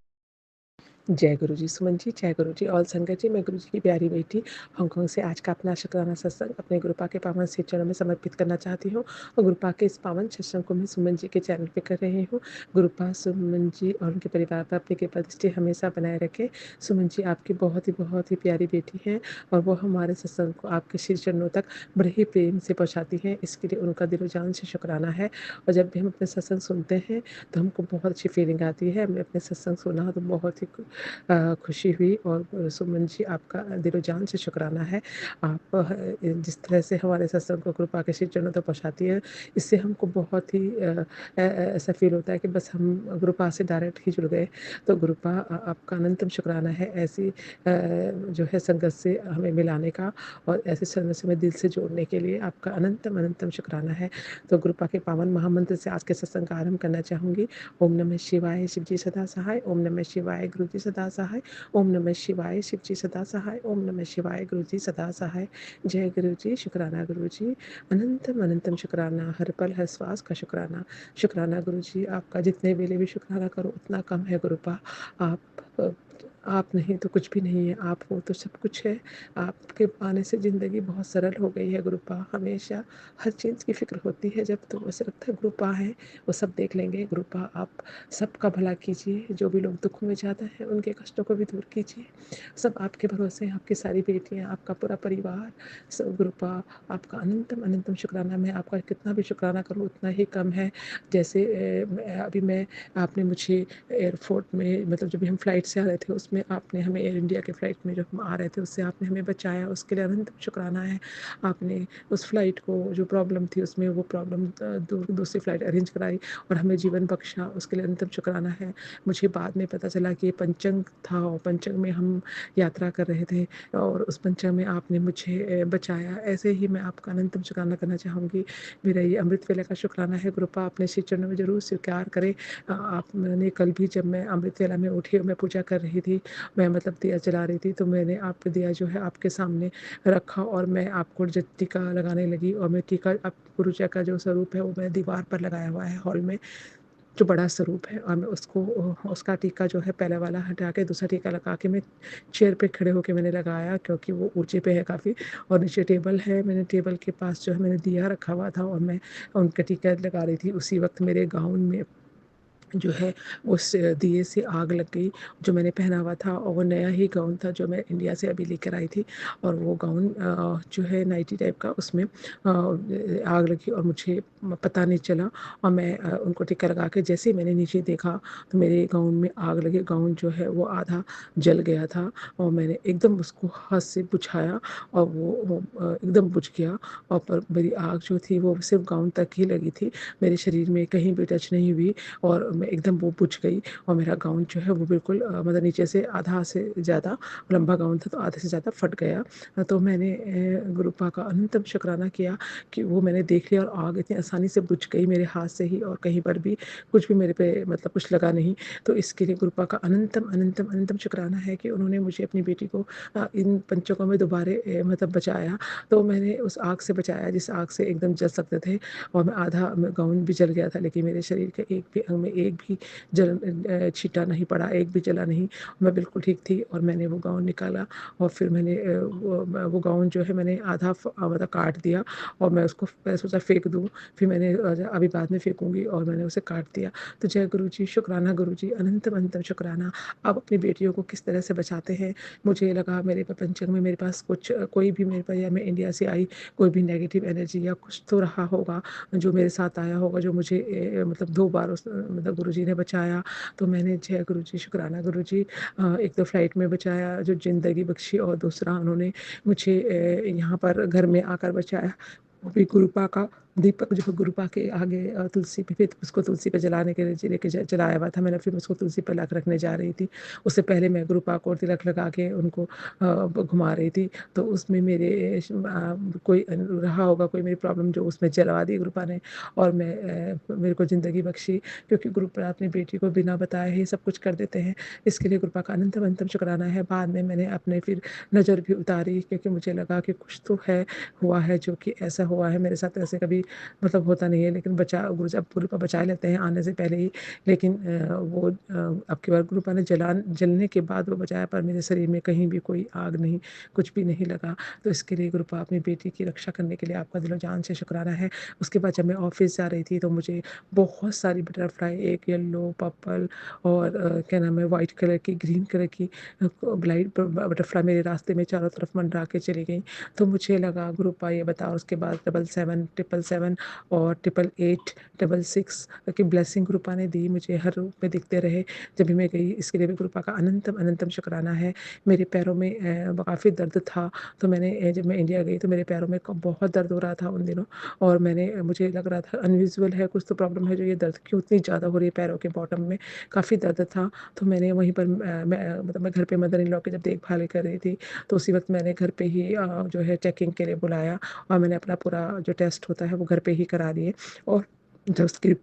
S7: जय गुरु जी। सुमन जी, जय गुरु जी। ऑल संगत जी, मैं गुरु जी की प्यारी बेटी हांगकांग से आज का अपना शुक्राना सत्संग अपने गुरुपा के पावन श्री चरणों में समर्पित करना चाहती हूँ। और गुरुपा के इस पावन सत्संग को मैं सुमन जी के चैनल पे कर रही हूँ। गुरुपा सुमन जी और उनके परिवार पर अपनी कृपा दृष्टि हमेशा बनाए रखे। सुमन जी आपकी बहुत ही प्यारी बेटी हैं और वो हमारे सत्संग को आपके श्री चरणों तक बड़े ही प्रेम से पहुँचाती हैं। इसके लिए उनका दिलो जान से शुक्राना है। और जब भी हम अपने सत्संग सुनते हैं तो हमको बहुत अच्छी फीलिंग आती है। हमने अपने सत्संग सुना तो बहुत ही खुशी हुई। और सुमन जी आपका दिलो जान से शुक्राना है। आप जिस तरह से हमारे सत्संग को कृपा के श्री चरणों तक पहुँचाती है, इससे हमको बहुत ही ऐसा फील होता है कि बस हम गुरुपा से डायरेक्ट ही जुड़ गए। तो गुरुपा आपका अनंतम शुक्राना है ऐसी जो है संगत से हमें मिलाने का और ऐसे संगत से हमें दिल से जोड़ने के लिए आपका अनंतम शुक्राना है। तो गुरुपा के पावन महामंत्र से आज के सत्संग का आरंभ करना चाहूँगी। ओम नमः शिवाय, शिव जी सदा सहाय। ओम नमः शिवाय, गुरु जी सदा सहाय। ओम नमः शिवाय, शिव जी सदा सहाय। ओम नमः शिवाय, गुरु जी सदा सहाय। जय गुरु जी, शुक्राना गुरु जी, अनंतम शुक्राना, हर पल हर श्वास का शुक्राना। शुक्राना गुरु जी, आपका जितने वेले भी शुक्राना करो उतना कम है गुरुपा। आप आप नहीं तो कुछ भी नहीं है, आप हो तो सब कुछ है। आपके आने से ज़िंदगी बहुत सरल हो गई है गुरुपा। हमेशा हर चीज़ की फ़िक्र होती है जब, तो ऐसा लगता है गुरुपा है वो सब देख लेंगे। गुरुपा आप सबका भला कीजिए, जो भी लोग दुखों में ज़्यादा हैं उनके कष्टों को भी दूर कीजिए। सब आपके भरोसे हैं, आपकी सारी बेटियाँ, आपका पूरा परिवार, सब गुरुपा आपका अनंतम शुक्राना। मैं आपका कितना भी शुक्राना करूँ उतना ही कम है। जैसे अभी मैं आपने मुझे एयरपोर्ट में मतलब जब भी हम फ्लाइट से आ रहे थे उसमें आपने हमें एयर इंडिया के फ़्लाइट में जब हम आ रहे थे उससे आपने हमें बचाया, उसके लिए अनंतम शुक्राना है। आपने उस फ्लाइट को जो प्रॉब्लम थी उसमें वो प्रॉब्लम दूसरी फ़्लाइट अरेंज कराई और हमें जीवन बख्शा, उसके लिए अनंतम शुक्राना है। मुझे बाद में पता चला कि ये पंचंग था और पंचंग में हम यात्रा कर रहे थे और उस पंचंग में आपने मुझे बचाया। ऐसे ही मैं आपका अनंतम शुक्राना करना चाहूँगी। मेरा ये अमृत वेला का शुक्राना है। गुरुपा अपने श्री चरणों में ज़रूर स्वीकार करें। आपने कल भी जब मैं अमृत वेला में उठी और मैं पूजा कर रही थी, मैं मतलब दिया जला रही थी, तो मैंने आपका दिया जो है आपके सामने रखा और मैं आपको जब टीका लगाने लगी और मैं टीका अब गुरु जी का जो स्वरूप है वो मैंने दीवार पर लगाया हुआ है हॉल में, जो बड़ा स्वरूप है, और मैं उसको उसका टीका जो है पहले वाला हटा के दूसरा टीका लगा के मैं चेयर पे खड़े होके मैंने लगाया, क्योंकि वो ऊंचे पे है काफ़ी और नीचे टेबल है। मैंने टेबल के पास जो है मैंने दिया रखा हुआ था और मैं उनका टीका लगा रही थी। उसी वक्त मेरे गाउन में जो है उस दिए से आग लग गई। जो मैंने पहना हुआ था और वो नया ही गाउन था जो मैं इंडिया से अभी लेकर आई थी, और वो गाउन जो है नाइटी टाइप का, उसमें आग लगी और मुझे पता नहीं चला। और मैं उनको टिक्का लगा के जैसे ही मैंने नीचे देखा तो मेरे गाउन में आग लगी। गाउन जो है वो आधा जल गया था और मैंने एकदम उसको हाथ से बुझाया और वो एकदम बुझ गया। और पर मेरी आग जो थी वो सिर्फ गाउन तक ही लगी थी, मेरे शरीर में कहीं भी टच नहीं हुई और मैं एकदम वो बुझ गई। और मेरा गाउन जो है वो बिल्कुल मतलब नीचे से आधा से ज़्यादा लंबा गाउन था तो आधे से ज़्यादा फट गया। तो मैंने गुरुपा का अनंतम शुक्राना किया कि वो मैंने देख लिया और आग इतनी आसानी से बुझ गई मेरे हाथ से ही, और कहीं पर भी कुछ भी मेरे पे मतलब कुछ लगा नहीं। तो इसके लिए गुरुपा का अनंतम अनंतम अनंतम शुक्राना है कि उन्होंने मुझे अपनी बेटी को इन पंचकों में दोबारा मतलब बचाया। तो मैंने उस आग से बचाया जिस आग से एकदम जल सकते थे, और मैं आधा गाउन भी जल गया था लेकिन मेरे शरीर के एक भी अंग में एक भी छींटा नहीं पड़ा, एक भी जला नहीं। मैं बिल्कुल ठीक थी और मैंने वो गाउन निकाला और फिर मैंने वो गाउन जो है मैंने आधा मतलब काट दिया और मैं उसको पहले सोचा फेंक दूँ, फिर मैंने अभी बाद में फेंकूँगी और मैंने उसे काट दिया। तो जय गुरु जी, शुक्राना गुरु जी, अनंतम अनंतम शुक्राना। आप अपनी बेटियों को किस तरह से बचाते हैं। मुझे लगा मेरे प्रपंचक में मेरे पास कुछ कोई भी मेरे पास, या मैं इंडिया से आई, कोई भी नेगेटिव एनर्जी या कुछ तो रहा होगा जो मेरे साथ आया होगा, जो मुझे मतलब 2 बार उस मतलब गुरुजी ने बचाया। तो मैंने जय गुरुजी, शुक्राना गुरुजी। एक तो फ्लाइट में बचाया जो ज़िंदगी बख्शी, और दूसरा उन्होंने मुझे यहाँ पर घर में आकर बचाया। वो भी गुरुपा का दीपक जो गुरुपा के आगे तुलसी पे, फिर उसको तुलसी पे जलाने के लिए लेके जलाया हुआ था मैंने, फिर उसको तुलसी पे लग रखने जा रही थी। उससे पहले मैं गुरुपा को तिलक लगा के उनको घुमा रही थी। तो उसमें मेरे कोई रहा होगा कोई मेरी प्रॉब्लम जो उसमें जलवा दी गुरुपा ने, और मेरे को ज़िंदगी बख्शी, क्योंकि गुरुपा अपनी बेटी को बिना बताए ही सब कुछ कर देते हैं। इसके लिए गुरुपा का अनंतम अनंतम शुक्राना है। बाद में मैंने अपने फिर नज़र भी उतारी क्योंकि मुझे लगा कि कुछ तो है, हुआ है जो कि ऐसा हुआ है मेरे साथ, ऐसे कभी मतलब होता नहीं है। लेकिन जब गुरुपा बचा लेते हैं आने से पहले ही, लेकिन वो अब की बार गुरुपा ने जलने के बाद वो बचाया, पर मेरे शरीर में कहीं भी कोई आग नहीं, कुछ भी नहीं लगा। तो इसके लिए गुरुपा अपनी बेटी की रक्षा करने के लिए आपका दिलो जान से शुक्राना है। उसके बाद जब मैं ऑफिस जा रही थी तो मुझे बहुत सारी बटरफ्लाई, एक येलो, पर्पल और क्या नाम है वाइट कलर की, ग्रीन कलर की लाइट बटरफ्लाई मेरे रास्ते में चारों तरफ मंडरा के चली गई। तो मुझे लगा गुरुपा ये बताओ। उसके बाद 777, 777 और 888, 666 की ब्लेसिंग गुरुपा ने दी मुझे, हर रूप में दिखते रहे जब भी मैं गई। इसके लिए भी गुरुपा का अनंतम अनंतम शुक्राना है। मेरे पैरों में काफ़ी दर्द था, तो मैंने जब मैं इंडिया गई तो मेरे पैरों में बहुत दर्द हो रहा था उन दिनों, और मुझे लग रहा था अनविजुअल है, कुछ तो प्रॉब्लम है जो ये दर्द क्यों इतनी ज़्यादा हो रही है, पैरों के बॉटम में काफ़ी दर्द था। तो मैंने वहीं पर मैं घर पे मदर इन लॉ की जब देखभाल कर रही थी तो उसी वक्त मैंने घर पे ही जो है चेकिंग के लिए बुलाया, और मैंने अपना पूरा जो टेस्ट होता है वो घर पे ही करा लिए। और जब उसकी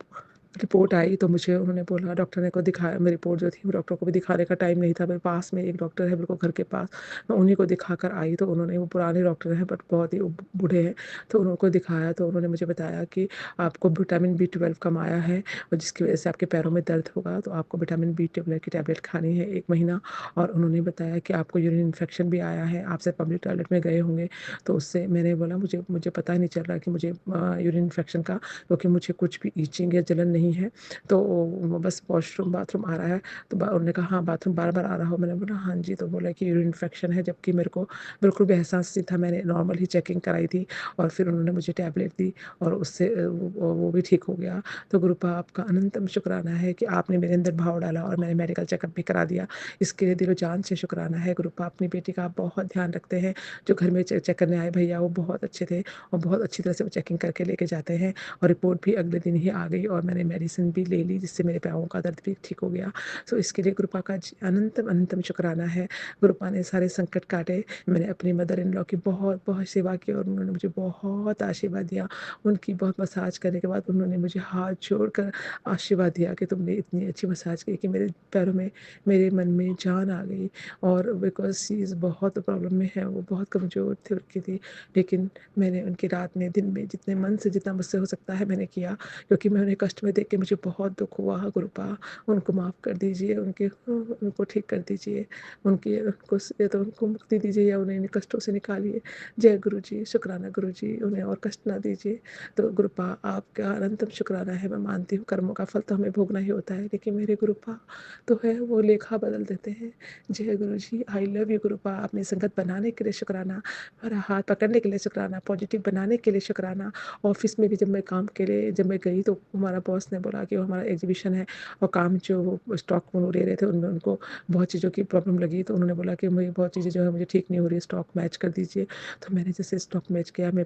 S7: रिपोर्ट आई तो मुझे उन्होंने बोला, डॉक्टर ने को दिखाया, मेरी रिपोर्ट जो थी वो डॉक्टर को भी दिखाने का टाइम नहीं था। मेरे पास में एक डॉक्टर है बिल्कुल घर के पास, मैं उन्हीं को दिखा कर आई। तो उन्होंने, वो पुराने डॉक्टर हैं बट बहुत ही बूढ़े हैं, तो उनको दिखाया तो उन्होंने मुझे बताया कि आपको विटामिन B12 कम आया है और जिसकी वजह से आपके पैरों में दर्द होगा, तो आपको विटामिन B12 की टैबलेट खानी है 1 महीना। और उन्होंने बताया कि आपको यूरिन इन्फेक्शन भी आया है, आप सिर्फ पब्लिक टॉयलेट में गए होंगे। तो उससे मैंने बोला मुझे पता नहीं चल रहा कि मुझे यूरिन इन्फेक्शन का, क्योंकि मुझे कुछ भी ईचिंग या जलन नहीं है। तो बस वॉशरूम बाथरूम आ रहा है। तो उन्होंने कहा हाँ बाथरूम बार बार आ रहा हो, मैंने बोला हाँ जी। तो बोला कि यूरिन इन्फेक्शन है, जबकि मेरे को बिल्कुल भी एहसास नहीं था, मैंने नॉर्मल ही चेकिंग कराई थी। और फिर उन्होंने मुझे टैबलेट दी और उससे वो भी ठीक हो गया। तो गुरुपा आपका अनंतम शुक्राना है कि आपने मेरे अंदर भाव डाला और मैंने मेडिकल चेकअप भी करा दिया। इसके लिए दिलो जान से शुक्राना है। गुरुपा अपनी बेटी का आप बहुत ध्यान रखते हैं। जो घर में चेक करने आए भैया वो बहुत अच्छे थे और बहुत अच्छी तरह से वो चेकिंग करके लेके जाते हैं, और रिपोर्ट भी अगले दिन ही आ गई और मैंने मेडिसिन भी ले ली जिससे मेरे पैरों का दर्द भी ठीक हो गया। तो इसके लिए गुरुपा का अनंतम अनंतम शुक्राना है। गुरुपा ने सारे संकट काटे। मैंने अपनी मदर इन लॉ की बहुत बहुत सेवा की और उन्होंने मुझे बहुत आशीर्वाद दिया। उनकी बहुत मसाज करने के बाद उन्होंने मुझे हाथ जोड़कर आशीर्वाद दिया कि तुमने इतनी अच्छी मसाज की कि मेरे पैरों में, मेरे मन में जान आ गई। और बिकॉज सी इज़ बहुत प्रॉब्लम में है, वो बहुत कमज़ोर थी उनकी थी, लेकिन मैंने उनकी रात में दिन में जितने मन से जितना मुझसे हो सकता है मैंने किया, क्योंकि मैं उन्हें कष्ट में देख देख के मुझे बहुत दुःख हुआ। गुरुपा उनको माफ़ कर दीजिए, उनको ठीक कर दीजिए, उनको मुक्ति दीजिए या उन्हें इन कष्टों से निकालिए। जय गुरुजी, शुक्राना गुरुजी, उन्हें और कष्ट ना दीजिए। तो गुरुपा आपका अनंतम शुक्राना है। मैं मानती हूँ कर्मों का फल तो हमें भोगना ही होता है, लेकिन मेरे गुरुपा तो है वो लेखा बदल देते हैं। जय गुरुजी, आई लव यू गुरुपा। अपनी संगत बनाने के लिए शुक्राना, मेरा हाथ पकड़ने के लिए शुक्राना, पॉजिटिव बनाने के लिए शुक्राना। ऑफिस में भी जब मैं काम के लिए जब मैं गई तो हमारा बॉस ने बोला कि वो हमारा एग्जीबिशन है और काम जो वो स्टॉक वो ले रहे थे उनमें उनको बहुत चीज़ों की प्रॉब्लम लगी, तो उन्होंने बोला कि मुझे बहुत चीज़ें जो है मुझे ठीक नहीं हो रही है, स्टॉक मैच कर दीजिए। तो मैंने जैसे स्टॉक मैच किया, मैं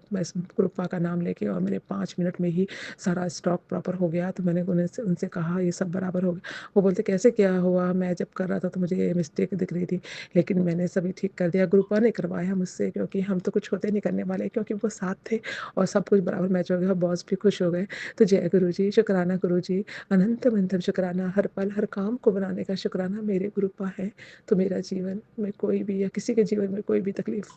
S7: ग्रुपा का नाम लेके और मेरे 5 मिनट में ही सारा स्टॉक प्रॉपर हो गया। तो मैंने उनसे कहा ये सब बराबर हो गया। वो बोलते कैसे क्या हुआ, मैं जब कर रहा था तो मुझे ये मिस्टेक दिख रही थी, लेकिन मैंने सभी ठीक कर दिया। ग्रुपा ने करवाया मुझसे, क्योंकि हम तो कुछ होते नहीं करने वाले, क्योंकि वो साथ थे और सब कुछ बराबर मैच हो गया। बॉस भी खुश हो गए। तो जय गुरुजी, शुक्राना गुरुजी, अनंतम अनंतम शुक्राना। हर पल हर काम को बनाने का शुक्राना मेरे गुरुपा है। तो मेरा जीवन में कोई भी या किसी के जीवन में कोई भी तकलीफ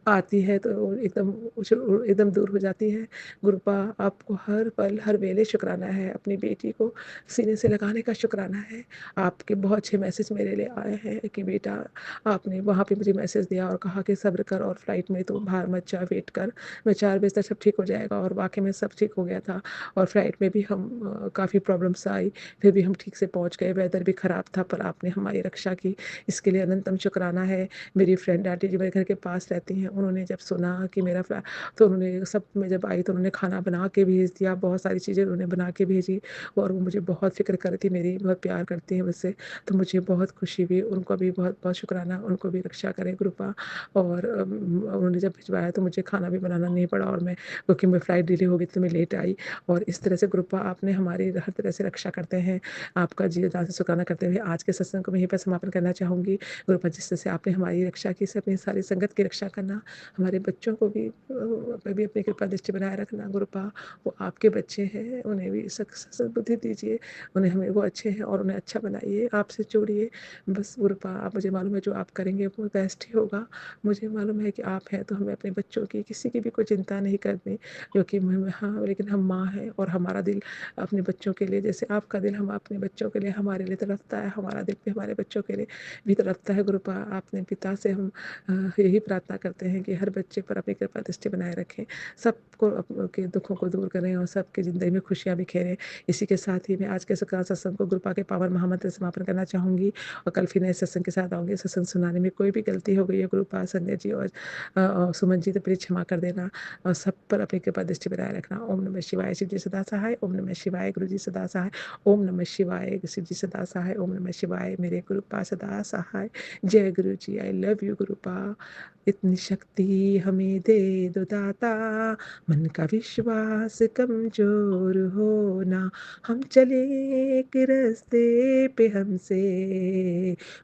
S7: आती है तो एकदम दूर हो जाती है। गुरुपा आपको हर पल हर वेले शुक्राना है। अपनी बेटी को सीने से लगाने का शुक्राना है। आपके बहुत अच्छे मैसेज मेरे लिए आए हैं कि बेटा आपने वहाँ पे मुझे मैसेज दिया और कहा कि सब्र कर और फ्लाइट में तो बाहर मत जा, वेट कर, मैं 4 बजे तक सब ठीक हो जाएगा। और वाकई में सब ठीक हो गया था। और फ्लाइट में भी हम काफ़ी प्रॉब्लम्स आई, फिर भी हम ठीक से पहुँच गए। वेदर भी ख़राब था पर आपने हमारी रक्षा की, इसके लिए अनंतम शुक्राना है। मेरी फ्रेंड आंटी जी मेरे घर के पास रहती हैं, उन्होंने जब सुना कि तो उन्होंने सब मैं जब आई तो उन्होंने खाना बना के भेज दिया, बहुत सारी चीज़ें उन्होंने बना के भेजी और वो मुझे बहुत फ़िक्र कर रही थी मेरी, बहुत प्यार करती हैं मुझसे। तो मुझे बहुत खुशी हुई। उनको भी बहुत बहुत शुक्राना, उनको भी रक्षा करें कृपा। और उन्होंने जब भिजवाया तो मुझे खाना भी बनाना नहीं पड़ा और मैं क्योंकि मैं फ़्लाइट डिले हो गई तो मैं लेट आई। और इस तरह से कृपा आपने हमारी हर तरह से रक्षा करते हैं। आपका जी जान से शुक्राना करते हुए आज के सत्संग को मैं यहीं पर समापन करना चाहूँगी। कृपा जिस तरह से आपने हमारी रक्षा की, से अपनी सारी संगत की रक्षा करना, हमारे बच्चों को भी पे भी अपनी कृपा दृष्टि बनाए रखना। गुरुपा वो आपके बच्चे हैं, उन्हें भी सद्बुद्धि दीजिए, उन्हें हमें वो अच्छे हैं और उन्हें अच्छा बनाइए, आपसे जोड़िए। बस गुरुपा आप, मुझे मालूम है जो आप करेंगे वो बेस्ट ही होगा। मुझे मालूम है कि आप हैं तो हमें अपने बच्चों की किसी की भी कोई चिंता नहीं करनी, क्योंकि हाँ, लेकिन हम माँ हैं और हमारा दिल अपने बच्चों के लिए, जैसे आपका दिल हम अपने बच्चों के लिए हमारे लिए तड़पता है, हमारा दिल भी हमारे बच्चों के लिए भी तड़पता है। गुरुपा आपने पिता से हम यही प्रार्थना करते हैं कि हर बच्चे पर अपनी कृपा दृष्टि बनाए रखें, सबको के दुखों को दूर करें और सबकी ज़िंदगी में खुशियाँ बिखेरें। इसी के साथ ही मैं आज के सत्संग को गुरुपा के पावन महामंत्र से समापन करना चाहूँगी और कल फिर नए सत्संग के साथ आऊँगी। सत्संग सुनाने में कोई भी गलती हो गई है गुरुपा, संजय जी और सुमन जी, तो प्लीज़ क्षमा कर देना और सब पर अपनी कृपा दृष्टि बनाए रखना। ओम नमः शिवाय, शिव जी सदा सहाय। ओम नमः शिवाय, गुरु जी सदा सहाय। ओम नमः शिवाय, शिव जी सदा सहाय। ओम नमः शिवाय, मेरे गुरुपा सदा सहाय। जय गुरु जी, आई लव यू गुरुपा। इतनी शक्ति हमें दे दो दाता, मन का विश्वास कमजोर हो ना, हम चले एक रास्ते पे हमसे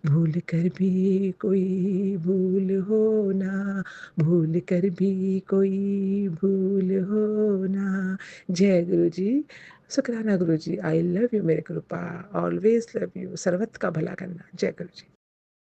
S7: भूल कर भी कोई भूल हो ना, भूल कर भी कोई भूल हो ना। जय गुरु जी, शुक्राना गुरु जी। आई लव यू मेरे कृपा, ऑलवेज लव यू। सर्वत का भला करना। जय गुरु जी।